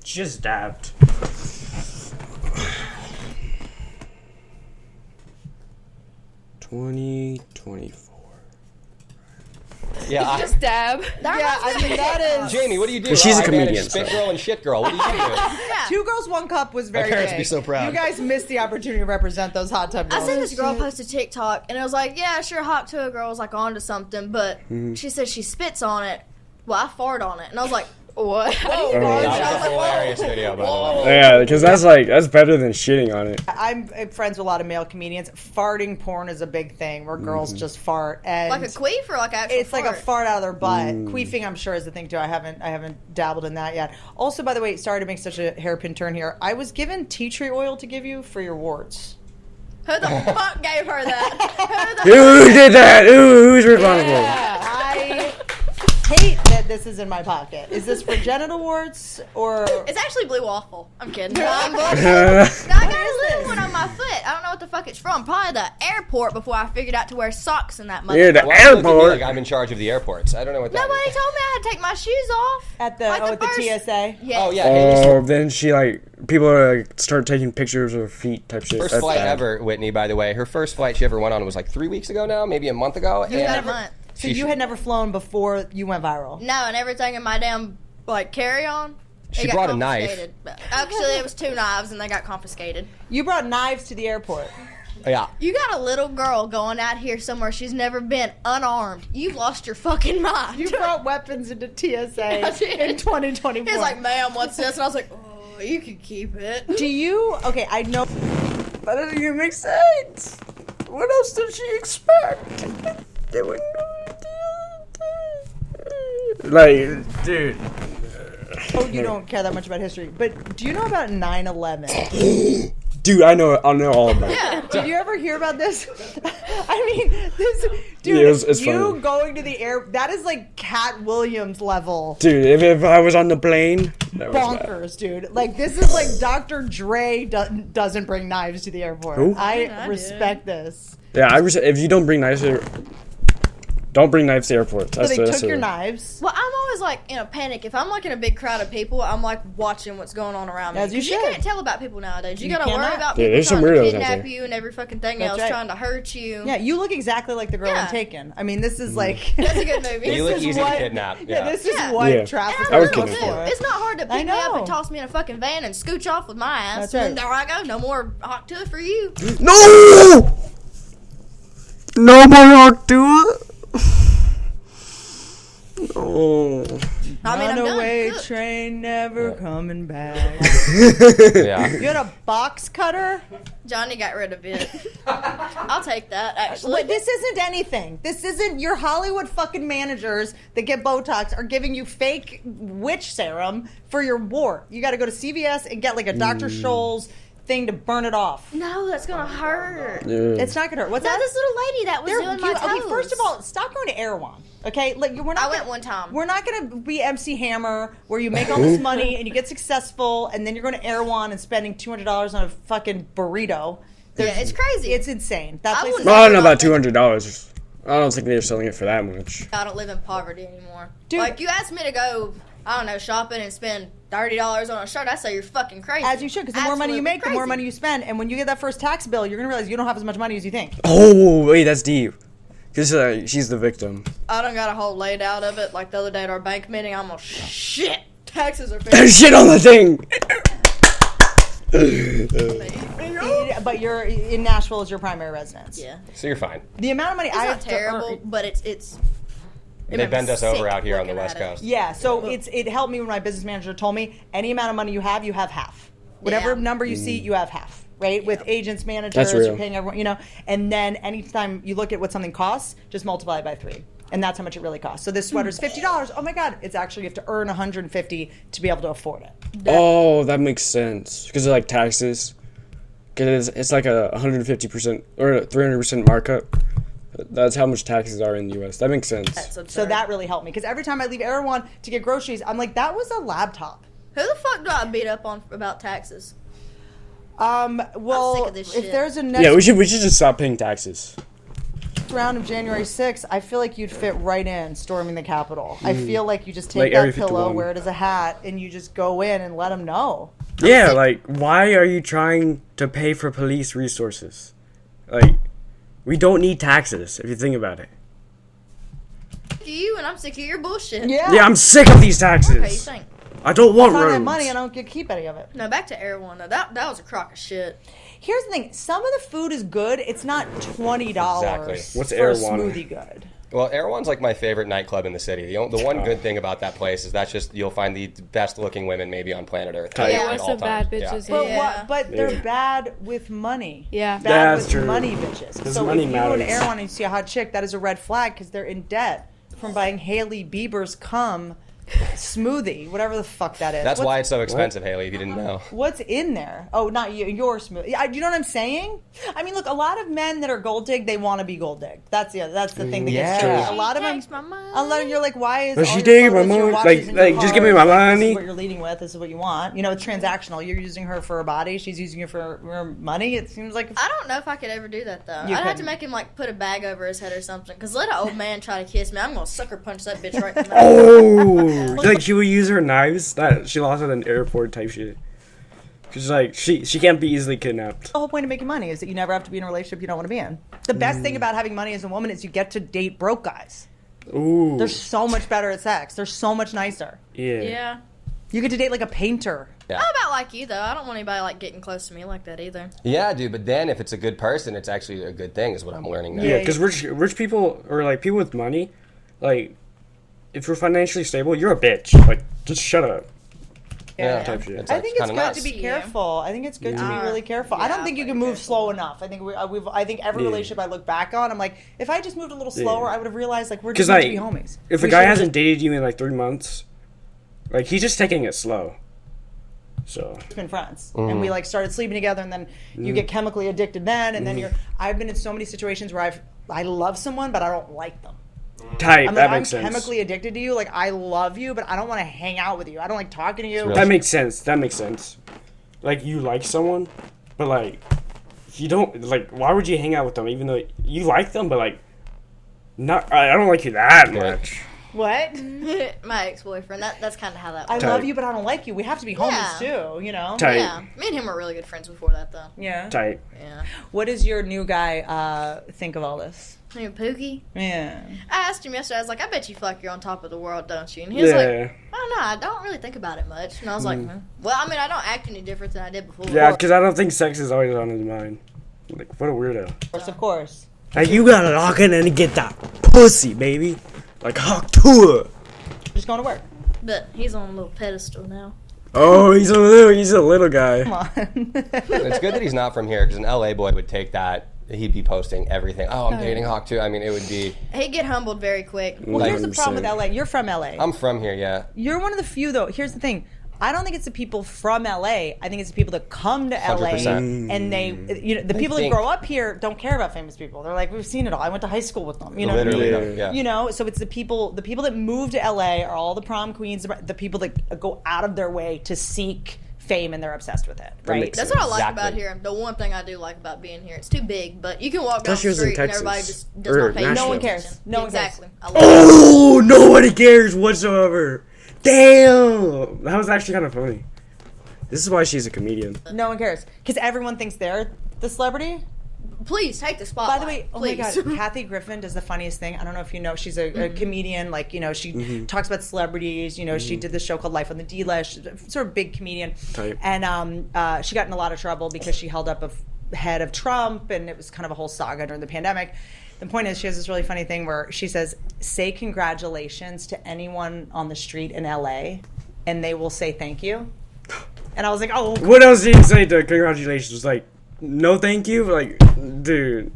Just dabbed. $20.24. Yeah, Just dab. Yeah, I mean, that is. Jamie, what do you do? She's a I manage comedian, Spit so. girl and shit girl. What do you do? Two Girls, One Cup was very parents big. would be so proud. You guys missed the opportunity to represent those hot tub I girls. seen this girl post a TikTok, and it was like, yeah, sure, Hot Tour girl was like onto something, but she said she spits on it. Well, I fart on it, and I was like, what? That was a hilarious video, by the way. Yeah, because that's better than shitting on it. I'm friends with a lot of male comedians. Farting porn is a big thing where girls just fart and Like a queef or like an actual it's like a fart out of their butt. Queefing, I'm sure, is the thing too. I haven't dabbled in that yet. Also, by the way, sorry to make such a hairpin turn here. I was given tea tree oil to give you for your warts. Who the fuck gave her that? Who did that? Who's responsible? I hate that this is in my pocket. Is this for genital warts or? It's actually blue waffle. I'm kidding. I got a little one on my foot. I don't know what the fuck it's from. Probably the airport before I figured out to wear socks in that mother. Yeah, the Why do you look at me airport. like I'm in charge of the airports. I don't know what that Nobody is. told me I had to take my shoes off. At the Like at the first- TSA. Yes. Oh, yeah. Hey, Oh, then she people start taking pictures of her feet type shit. First That's flight bad. ever, Whitney, by the way. Her first flight she ever went on was like 3 weeks ago now, maybe a month ago. You had a month. So you had never flown before you went viral. No, and everything in my damn carry on. She brought a knife. Actually, it was 2 knives, and they got confiscated. You brought knives to the airport. Yeah. You got a little girl going out here somewhere she's never been, unarmed. You've lost your fucking mind. You brought weapons into TSA in 2024. He was like, "Ma'am, what's this?" And I was like, "Oh, you can keep it." Do you? Okay, I know. That doesn't even make sense. What else did she expect? They wouldn't like, dude. Oh, you don't care that much about history, but do you know about 9/11? Dude, I know all about it. Did you ever hear about this? I mean, this dude. Yeah, it's you funny. going to the air? That is like Cat Williams level. Dude, if I was on the plane, that was bad. Bonkers, dude. Like, this is like Dr. Dre doesn't bring knives to the airport. Who? I respect this. Yeah, if you don't bring knives to don't bring knives to airports. So That's they that's took your it. knives. Well, I'm always like in a panic. If I'm like in a big crowd of people, I'm like watching what's going on around me. As you 'Cause you should. can't tell about people nowadays. You You gotta worry cannot. about Yeah, people there's some trying to weirdos out kidnap there. you and every fucking thing That's else, right. trying to hurt you. Yeah, you look exactly like the girl in Yeah. Taken. I mean, this is like. That's a good movie. You look This is easy to what- kidnap. Yeah, Yeah. this is Yeah. what Yeah. traffic And I would I'm kidnap cool, her. too. It's not hard to pick me up know. and toss me in a fucking van and scooch off with my ass. That's right. And there I go. No more hot tour for you. No! No more Hawk Tua? No. I mean, I'm done. Runaway Good. train never coming back. Yeah. You had a box cutter? Johnny got rid of it. I'll take that, actually. But this isn't anything. This isn't your Hollywood fucking managers that get Botox are giving you fake witch serum for your wart. You got to go to CVS and get like a Dr. Scholl's thing to burn it off. No, that's gonna hurt. Yeah. It's not gonna hurt. What's That that? this little lady that was They're doing my cute. toes. Okay, first of all, stop going to Erewhon. Okay, like we're not. I went one time. We're not gonna be MC Hammer where you make all this money and you get successful, and then you're going to Erewhon and spending $200 on a fucking burrito. Yeah, it's crazy. It's insane. That I place would is. Well, I don't know about $200. I don't think they're selling it for that much. I don't live in poverty anymore. Dude. Like, you asked me to go, I don't know, shopping and spend $30 on a shirt, I say you're fucking crazy. As you should, because the more money you Absolutely make, the more crazy. money you spend, and when you get that first tax bill, you're gonna realize you don't have as much money as you think. Oh, wait, that's deep. Because she's the victim. I done got a whole laid out of it. Like the other day at our bank meeting, I'm all, shit, taxes are There's shit on the thing! But you're in Nashville is your primary residence. Yeah. So you're fine. The amount of money It's I not have terrible, to earn, but it's They bend us over out here on the West Coast. yeah. So it helped me when my business manager told me any amount of money you have half. Whatever Yeah. number you see, you have half. Right? With agents, managers, That's real. you're paying everyone, you know. And then anytime you look at what something costs, just multiply it by 3. And that's how much it really costs. So this sweater's $50. Oh my God. It's actually, you have to earn $150 to be able to afford it. Oh, that makes sense. Because of like taxes. Because it's like a 150% or a 300% markup. That's how much taxes are in the U.S. That makes sense. That's absurd. So that really helped me. Because every time I leave Erewhon to get groceries, I'm like, that was a laptop. Who the fuck do I beat up on about taxes? Well, sick of this if shit. there's a next Yeah, we should just stop paying taxes. round of January 6th, I feel like you'd fit right in storming the Capitol. I feel like you just take Like that Area pillow, 51. wear it as a hat, and you just go in and let them know. Yeah, like, why are you trying to pay for police resources? Like, we don't need taxes, if you think about it. Sick of you and I'm sick of your bullshit. Yeah. Yeah, I'm sick of these taxes. Okay, you think? I don't want If I roads. have money, I don't get to keep any of it. No, back to Erewhon. No, that was a crock of shit. Here's the thing. Some of the food is good. It's not $20 Exactly. What's for Erewhon? a smoothie good. Well, Erewhon's like my favorite nightclub in the city. The one good thing about that place is that's just you'll find the best looking women maybe on planet Earth. Yeah, at with all some bad times. bitches. Yeah. But Yeah. what? But they're Yeah. bad with money. Yeah. Bad That's with true. money bitches. 'Cause So money if you go to matters. Erewhon and you see a hot chick, that is a red flag because they're in debt from buying Hailey Bieber's cum smoothie, whatever the fuck that is. That's What's- why it's so expensive, Haley, if you didn't know. What's in there? Oh, not you, your smoothie. You know what I'm saying? I mean, look, a lot of men that are gold digged, they want to be gold digged. That's the thing that gets Yeah. tricky. A lot of them. Takes my money. A lot of you're like, why is But all she your digging my photos, your money. watches, Like- and your like, just give me cars, my like, This money. is what you're leading with. This is what you want. You know, it's transactional. You're using her for her body. She's using you for her money. It seems like. I don't know if I could ever do that though. You I'd have to couldn't. make him like put a bag over his head or something. Cause let an old man try to kiss me, I'm gonna sucker punch that bitch right in the mouth. Oh, like she would use her knives that she lost at an airport type shit. Cause like she can't be easily kidnapped. The whole point of making money is that you never have to be in a relationship you don't want to be in. The best thing about having money as a woman is you get to date broke guys. Ooh, They're so much better at sex. They're so much nicer. yeah. Yeah. You get to date like a painter. Yeah. How about like you though? I don't want anybody like getting close to me like that either. Yeah, dude, but then if it's a good person, it's actually a good thing, is what I'm learning now. Yeah, because rich people or like people with money, like if you're financially stable, you're a bitch. Like just shut up. Yeah. Type shit. I think it's kinda good nice. to be Yeah. careful. I think it's good to be really careful. I Yeah, don't think you very can move careful. slow enough. I think I think every Yeah. relationship I look back on, I'm like, if I just moved a little slower, I would have realized like we're Because just meant like, to be homies. if We a guy should've hasn't dated you in like 3 months, like he's just taking it slow. So just been friends, and we like started sleeping together, and then you get chemically addicted then, and then you're. I've been in so many situations where I love someone, but I don't like them. tight. I'm That like, I'm makes sense. chemically addicted to you. Like I love you, but I don't want to hang out with you. I don't like talking to you. real. That makes sense. That makes sense. Like you like someone, but like you don't like. Why would you hang out with them even though you like them? But like, not. I don't like you that much. What? My ex-boyfriend. That's kind of how that I works. Tight. love you, but I don't like you. We have to be homies too. You know. Tight. Yeah. Me and him were really good friends before that though. Yeah. Tight. Yeah. What does your new guy think of all this? You know, Pookie. Yeah. I asked him yesterday. I was like, "I bet you feel like you're on top of the world, don't you?" And he was like, Yeah. "I don't know. I don't really think about it much." And I was like, "Well, I mean, I don't act any different than I did before." Yeah, because I don't think sex is always on his mind. Like, what a weirdo. Of course. Like, you gotta lock in and get that pussy, baby. Like, hawk tour. Just going to work. But he's on a little pedestal now. Oh, he's a little guy. Come on. It's good that he's not from here, because an LA boy would take that. He'd be posting everything. Oh, I'm dating Hawk too. I mean, it would be. He'd get humbled very quick. Well, here's the problem with 100%. LA. You're from LA. I'm from here, yeah. You're one of the few, though. Here's the thing. I don't think it's the people from LA. I think it's the people that come to LA 100%. and they, the people that think- grow up here don't care about famous people. They're like, we've seen it all. I went to high school with them. You know Literally, what I mean? yeah. So it's the people that move to LA are all the prom queens, the people that go out of their way to seek fame and they're obsessed with it, right? makes That's what I like Exactly. about here. The one thing I do like about being here, it's too big, but you can walk down Plus she the was in street and Texas. everybody just does Or not pay Nashville. No one attention. cares. No one cares. Exactly. I love Oh, nobody cares whatsoever. Damn, that was actually kind of funny. This is why she's a comedian. No one cares because everyone thinks they're the celebrity. it. Please take the By spotlight. the way, oh please. my God, Kathy Griffin does the funniest thing. I don't know if you know, she's a comedian. Like, she talks about celebrities. She did this show called Life on the D-List. She's a sort of big comedian. Type. And she got in a lot of trouble because she held up a head of Trump, and it was kind of a whole saga during the pandemic. The point is, she has this really funny thing where she says, "Say congratulations to anyone on the street in LA, and they will say thank you." And I was like, "Oh, What else did you say to congratulations? Like, no thank you? Like, dude,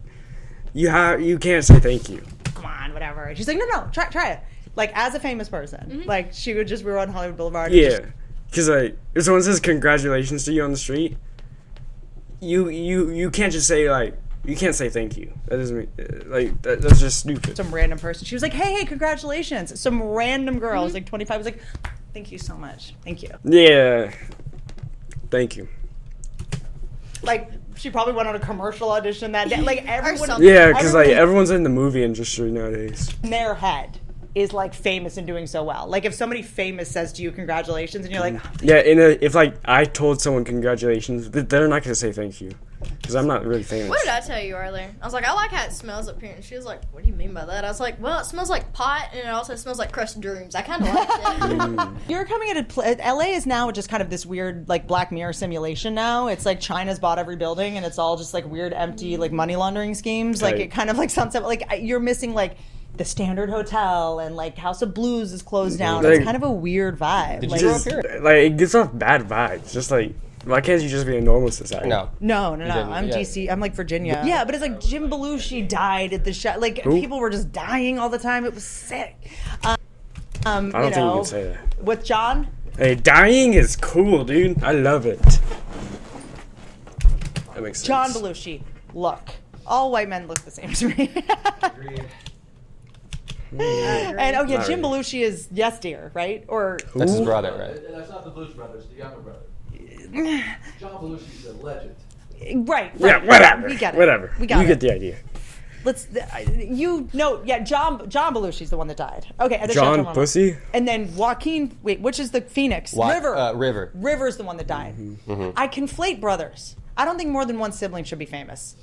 you can't say thank you. come on, whatever." And she's like, "No, try it." Like, as a famous person, like we were on Hollywood Boulevard. and Yeah, because like if someone says congratulations to you on the street, you can't just say like you can't say thank you. That doesn't mean that's just stupid. some random person. She was like, hey, congratulations. Some random girl was like 25 was like, thank you so much. Thank you. Yeah, thank you. Like, she probably went on a commercial audition that day. Like, everyone something. Yeah, because like Everyone- everyone's in the movie industry nowadays. in their head is like famous and doing so well. Like, if somebody famous says to you congratulations and you're like, Yeah, if like I told someone congratulations, they're not gonna say thank you, because I'm not really famous. What did I tell you earlier? I was like, I like how it smells up here. And she was like, what do you mean by that? I was like, well, it smells like pot and it also smells like crushed dreams. I kind of like it. you're coming at LA is now just kind of this weird like Black Mirror simulation now. It's like China's bought every building and it's all just like weird empty like money laundering schemes. Like Right. it kind of like sounds like you're missing like the Standard Hotel and like House of Blues is closed down. Like- It's kind of a weird vibe. Did Like, you Just, like it gives off bad vibes. Just like why can't you just be a normal society? No. No. didn't, I'm yeah. DC. I'm like Virginia. Yeah, but it's like Jim Belushi died at the show. Like Who? people were just dying all the time. It was sick. I don't think you can say that. With John, Hey, dying is cool, dude. I love it. That makes sense. John Belushi. Look, all white men look the same to me. And oh yeah, Not Jim really. Belushi is Yes Dear, right? Or That's his brother, right? That's not the Blues Brothers, the younger brother. John Belushi's a legend. right? Yeah, whatever. We get it. Whatever. We got you it. get the idea. John Belushi's the one that died. Okay, and then John Shut Up, Mama. Pussy. And then Joaquin. Wait, which is the Phoenix? River. River. River's the one that died. I conflate brothers. I don't think more than one sibling should be famous.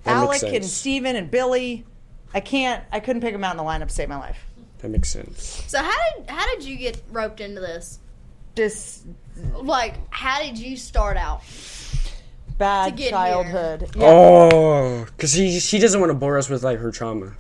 That makes Alec and sense. Steven and Billy. I couldn't pick them out in the lineup to save my life. That makes sense. So how did you get roped into this? Just Like, how did you start out? bad To get childhood. Yeah. Oh, because she doesn't want to bore us with like her trauma.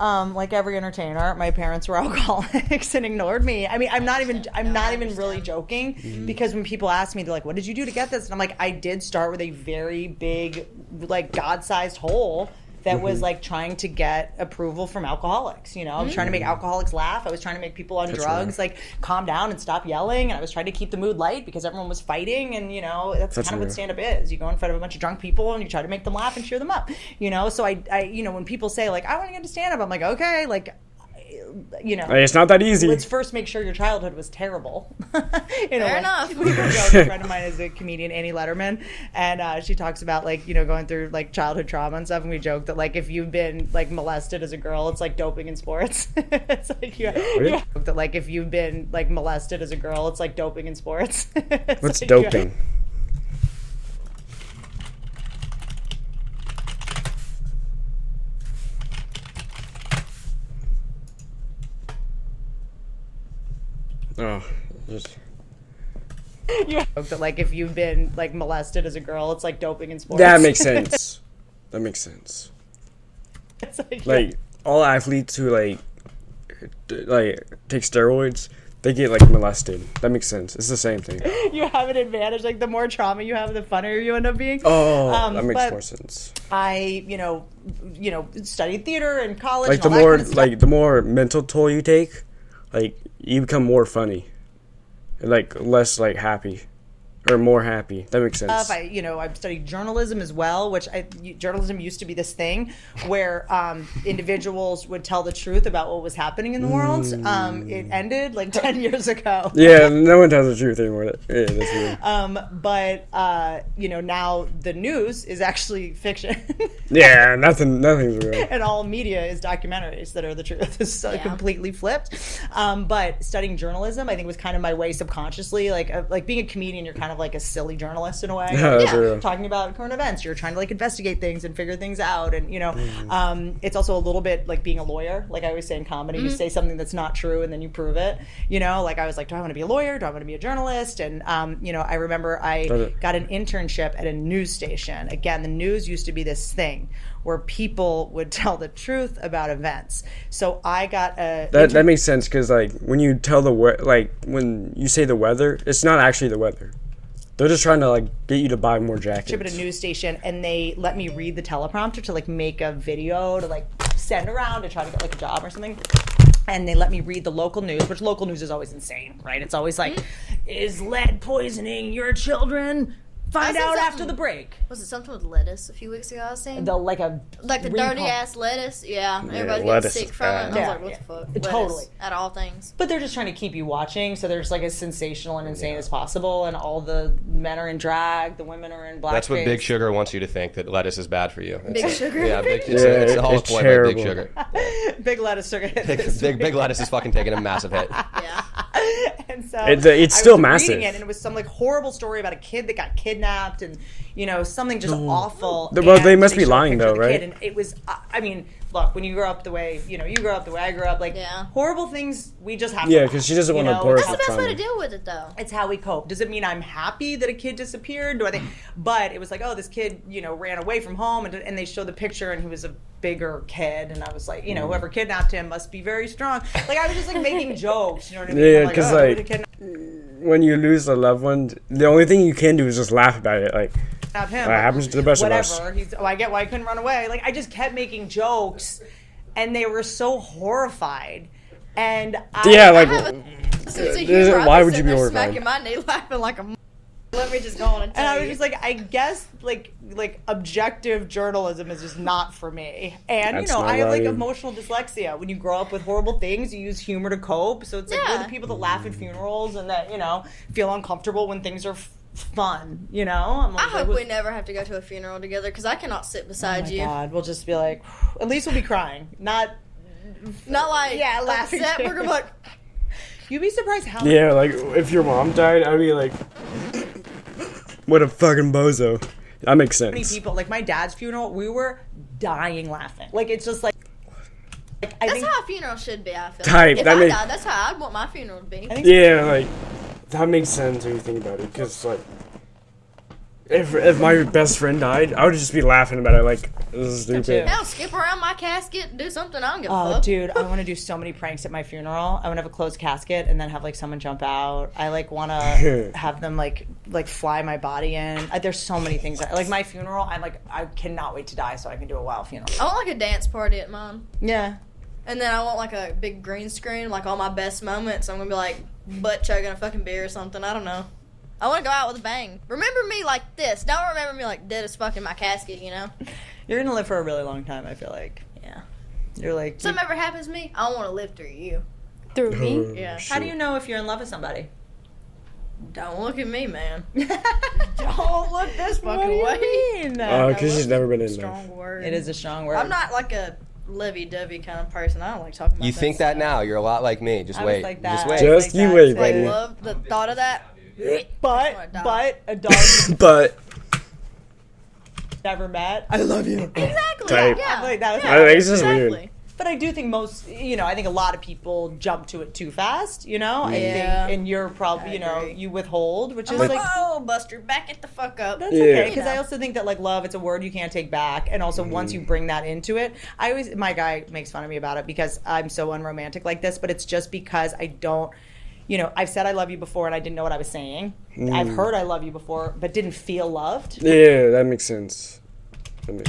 Like every entertainer, my parents were alcoholics and ignored me. I mean, I'm not even really joking because when people ask me, they're like, "What did you do to get this?" And I'm like, "I did start with a very big, like God-sized hole that was like trying to get approval from alcoholics. I was trying to make alcoholics laugh. I was trying to make people on drugs like calm down and stop yelling. And I was trying to keep the mood light because everyone was fighting. And that's kind of what real. stand-up is. You go in front of a bunch of drunk people and you try to make them laugh and cheer them up. So I when people say like, I want to get to stand-up, I'm like, okay, like, Hey, it's not that easy. let's first make sure your childhood was terrible. Fair enough. We have a joke. A friend of mine is a comedian, Annie Letterman, and she talks about like going through like childhood trauma and stuff. And we joke that like if you've been like molested as a girl, it's like doping in sports. It's like you joke that like if you've been like molested as a girl, it's like doping in sports. It's What's like, doping? Oh, just Joke that like if you've been like molested as a girl, it's like doping in sports. that makes sense. That makes sense. It's like, Like all athletes who like take steroids, they get like molested. That makes sense. It's the same thing. you have an advantage. Like the more trauma you have, the funnier you end up being. Oh, that makes but more sense. I, studied theater in college. Like and the all that more kind of stuff. the more mental toll you take, like you become more funny. like less like happy, or more happy. That makes sense. I've studied journalism as well, which journalism used to be this thing where individuals would tell the truth about what was happening in the world. It ended like 10 years ago. Yeah, no one tells the truth anymore. Yeah, that's weird. Now the news is actually fiction. Yeah, nothing's real. And all media is documentaries that are the truth. It's completely flipped. But studying journalism, I think, was kind of my way subconsciously. Like being a comedian, you're kind of like a silly journalist in a way. Talking about current events, you're trying to like investigate things and figure things out. And it's also a little bit like being a lawyer. Like I always say in comedy, you say something that's not true and then you prove it. Like I was like, do I want to be a lawyer? Do I want to be a journalist? And I remember I got an internship at a news station. Again, the news used to be this thing where people would tell the truth about events. So I got that makes sense, because like when you tell when you say the weather, it's not actually the weather. They're just trying to like get you to buy more jackets. At a news station, and they let me read the teleprompter to like make a video to like send around to try to get like a job or something. And they let me read the local news, which local news is always insane, right? It's always like, is lead poisoning your children? Find out after the break. Was it something with lettuce a few weeks ago I was saying? Like the dirty ass lettuce. Yeah, everybody gets sick from it. And I was like, what the fuck? Lettuce, totally. At all things. But they're just trying to keep you watching, so they're just like as sensational and insane as possible, and all the men are in drag, the women are in blackface. That's what Big Sugar wants you to think, that lettuce is bad for you. Big Sugar? Yeah, it's the whole point of Big Sugar. Big lettuce sugar. Big lettuce is fucking taking a massive hit. Yeah. And so it's still massive. Reading it, and it was some like horrible story about a kid that got kidnapped, and something just awful. Well, they must be lying though, right? And it was, look, when you grow up the way you grow up the way I grew up, like horrible things we just have. Yeah, because she doesn't want to pour. That's the best way to deal with it, though. It's how we cope. Does it mean I'm happy that a kid disappeared? But it was like, oh, this kid, ran away from home, and they showed the picture, and he was a bigger kid, and I was like, whoever kidnapped him must be very strong. Like I was just like making jokes, you know what I mean? Yeah, because when you lose a loved one, the only thing you can do is just laugh about it, like. Him. That happens to the best of us. Whatever. I get why I couldn't run away. Like I just kept making jokes, and they were so horrified. And why would you be horrified? Smacking my knee, laughing like a. Let me just go on and tell you. And I was just like, I guess like objective journalism is just not for me. And I have like emotional dyslexia. When you grow up with horrible things, you use humor to cope. So it's like we're the people that laugh at funerals and that feel uncomfortable when things are fun, I hope we never have to go to a funeral together, because I cannot sit beside you. God, we'll just be like, at least we'll be crying, not like laughing. We're gonna be like, you'd be surprised how. Yeah, like if your mom died, I'd be like, what a fucking bozo. That makes sense. Many people, like my dad's funeral, we were dying laughing. Like it's just like. I think how a funeral should be. I feel. Type. If I died, that's how I'd want my funeral to be. Yeah, like. That makes sense when you think about it, because like, if my best friend died, I would just be laughing about it like, this is stupid. Hell, skip around my casket, do something. I don't give a fuck. Oh, dude, I want to do so many pranks at my funeral. I want to have a closed casket and then have like someone jump out. I like want to have them like fly my body in. There's so many things. Like my funeral, I cannot wait to die so I can do a wild funeral. I want like a dance party at mine. Yeah. And then I want like a big green screen, like all my best moments. I'm gonna be like butt chugging a fucking beer or something. I don't know. I want to go out with a bang. Remember me like this. Don't remember me like dead as fuck in my casket, You're gonna live for a really long time, I feel like. Yeah. You're like. Something ever happens to me, I don't want to live through you. Through me? Yeah. How do you know if you're in love with somebody? Don't look at me, man. Don't look this fucking way. Because she's never been in love. Strong word. It is a strong word. I'm not like a lovey-dovey kind of person. I don't like talking about You think that now. You're a lot like me. Just wait. Like that. Just wait. Just you wait, buddy. I love the thought of that. But a dog but never met. I love you. Exactly. Type. Yeah. Like that was I think it's just weird. But I do think most, I think a lot of people jump to it too fast, I think, and you're probably, you withhold, which is like, oh, Buster, back it the fuck up. That's okay, because I also think that like love, it's a word you can't take back, and also once you bring that into it, my guy makes fun of me about it because I'm so unromantic like this, but it's just because I don't, I've said I love you before and I didn't know what I was saying. I've heard I love you before, but didn't feel loved. Yeah, that makes sense.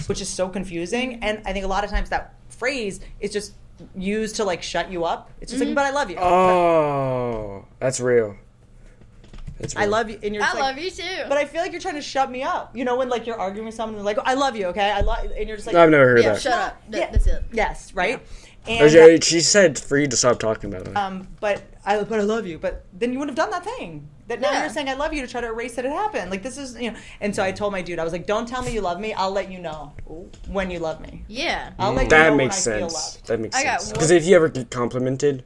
Which is so confusing, and I think a lot of times that phrase is just used to like shut you up. It's just like, but I love you. Oh, that's real. It's I real. love you, and you're I just like, love you too. but I feel like you're trying to shut me up. You know, when like you're arguing with someone, and they're like, I love you, okay? And you're just like, No, I've never heard yeah, that. shut up. Yeah. That's it. yes, right? She said for you to stop talking about it. But I love you. But then you wouldn't have done that thing. That now Yeah. you're saying I love you to try to erase that it happened. Like this is, you know. And so I told my dude, I was like, don't tell me you love me. I'll let you know when you love me. Yeah. I'll let you That know makes when I feel sense. loved. That makes I got sense. one- Because if you ever get complimented,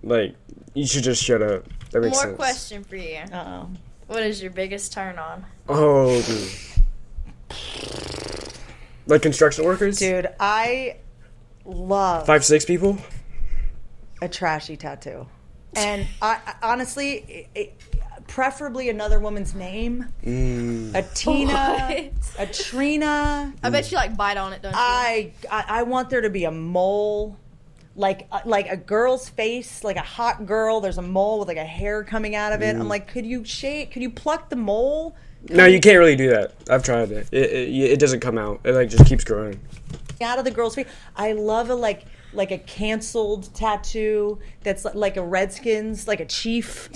like, you should just shut up. That makes More sense. question for you. Uh-oh. What is your biggest turn on? Oh, like construction workers? Dude, I love 5'6" people? a trashy tattoo. And I honestly, preferably another woman's name. A Tina, a Trina. I bet you like bite on it, don't you? I want there to be a mole, like a girl's face, like a hot girl. There's a mole with like a hair coming out of it. I'm like, could you pluck the mole? No, you can't really do that. I've tried it. It doesn't come out. It like just keeps growing. Out of the girl's face. I love a like a canceled tattoo that's like a Redskins, like a chief.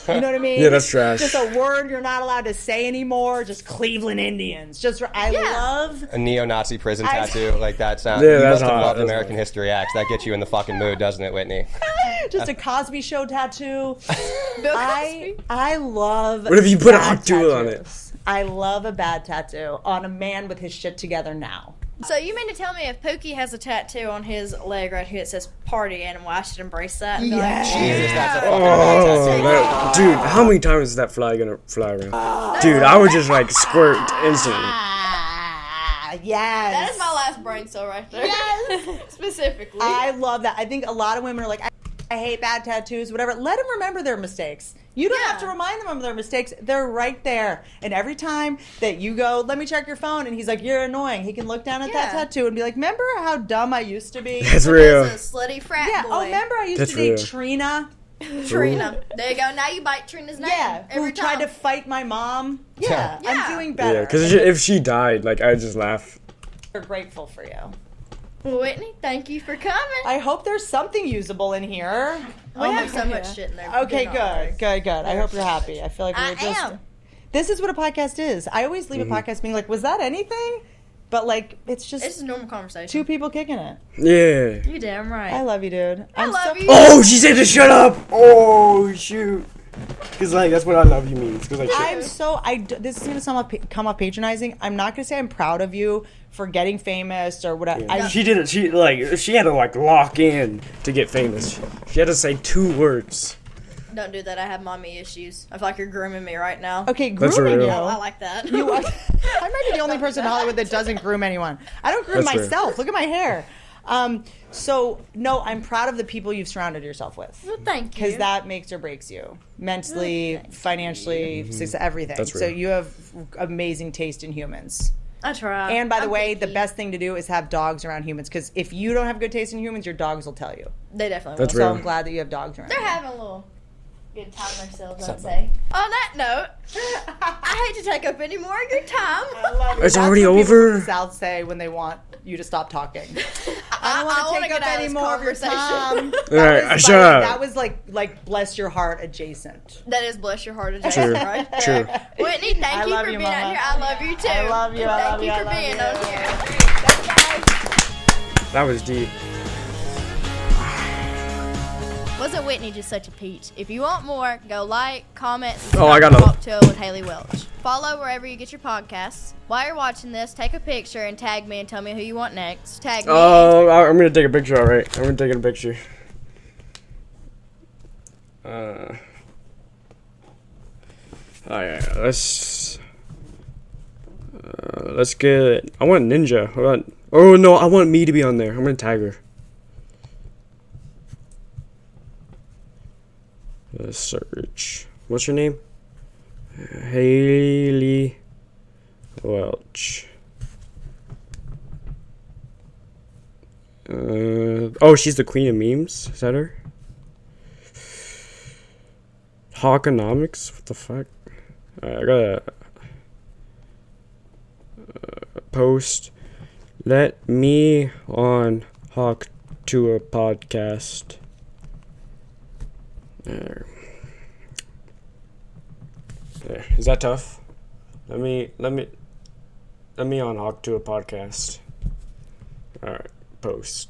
You know what I mean? Yeah, that's trash. Just a word you're not allowed to say anymore. Just Cleveland Indians. I love. A neo-Nazi prison I- tattoo, like that sounds. Yeah, you that's must have hot. loved That's American hot. History X. That gets you in the fucking mood, doesn't it, Whitney? Just a Cosby Show tattoo. Bill Cosby. I love. What if you put a bad hot tool on it? tattoos. I love a bad tattoo on a man with his shit together now. So you mean to tell me if Pookie has a tattoo on his leg right here that says "party animal," I should embrace that? And be like, Jesus, that's a fucking Oh, tattoo. that, dude, how many times is that fly gonna fly around? Dude, I would just like squirt instantly. Yes. that is my last brain cell right there. Yes. Specifically. I love that. I think a lot of women are like, I hate bad tattoos, whatever. Let them remember their mistakes. You don't have to remind them of their mistakes. They're right there. And every time that you go, let me check your phone, and he's like, you're annoying, he can look down at that Yeah. tattoo and be like, remember how dumb I used to be? That's As real. a slutty frat Yeah. boy. Oh, remember I used That's to date real. Trina? Trina. There you go. Now you bite Trina's name. Yeah. Who Every tried time. to fight my mom? Yeah. Yeah. I'm doing better. Yeah, because if she died, like, I'd just laugh. We're grateful for you. Whitney, thank you for coming. I hope there's something usable in here. We Oh my have so God. much shit in there. Okay, Good knowledge. good. I hope you're happy. I feel like I we're just. am. This is what a podcast is. I always leave a podcast being like, was that anything? But like, it's just It's a normal conversation. two people kicking it. Yeah. You damn right. I love you, dude. I love you. Oh, she said to shut up. Oh, shoot. Because, like, that's what I love you means. Because, like, I'm so this is gonna come off patronizing. I'm not gonna say I'm proud of you for getting famous or whatever. she did it. She had to, like, lock in to get famous. She had to say 2 words. Don't do that. I have mommy issues. I feel like you're grooming me right now. Okay, That's grooming real. you. Oh, I like that. You are, I might be the only person in Hollywood that doesn't groom anyone. I don't groom That's fair. myself. Look at my hair. So no, I'm proud of the people you've surrounded yourself with. Well, thank you. Because that makes or breaks you mentally, financially, success, everything. That's So real. you have amazing taste in humans. I try. And by the I'm way, the picky. best thing to do is have dogs around humans. Because if you don't have good taste in humans, your dogs will tell you. They definitely That's will. So real. I'm glad that you have dogs around. They're having a little good time themselves, I'd say. On that note, I hate to take up any more of your time. I love you. It's That's already what people over? from the South say when they want you to stop talking. I don't I want wanna to take get up out of any this more of your conversation. time. Alright, shut up. That was like bless your heart adjacent. That is bless your heart, adjacent, True. right there. True. Whitney, thank I you love for you, being Mama. out here. I love you too. I love you. I love you. I Thank love you you. for being on here. That was deep. Wasn't Whitney just such a peach? If you want more, go like, comment, Oh, I subscribe gotta- to Talk To It with Haley Welch. Follow wherever you get your podcasts. While you're watching this, take a picture and tag me and tell me who you want next. Tag me. Oh, I'm gonna take a picture. All right, I'm gonna take a picture. Oh yeah, let's get. I want Ninja. Oh no, I want me to be on there. I'm gonna tag her. Let's search. What's her name? Haley Welch. Oh, she's the queen of memes. Is that her? Hawkonomics? What the fuck? I gotta post. Let me on Hawk to a podcast. There. There. Is that tough? Let me on Hawk to a podcast. Alright, post.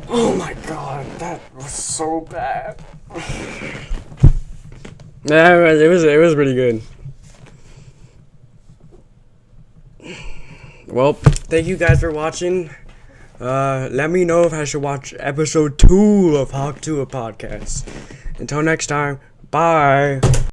Oh my god, that was so bad. Yeah, it was pretty good. Well, thank you guys for watching. Let me know if I should watch episode 2 of Hawk to a podcast. Until next time, bye.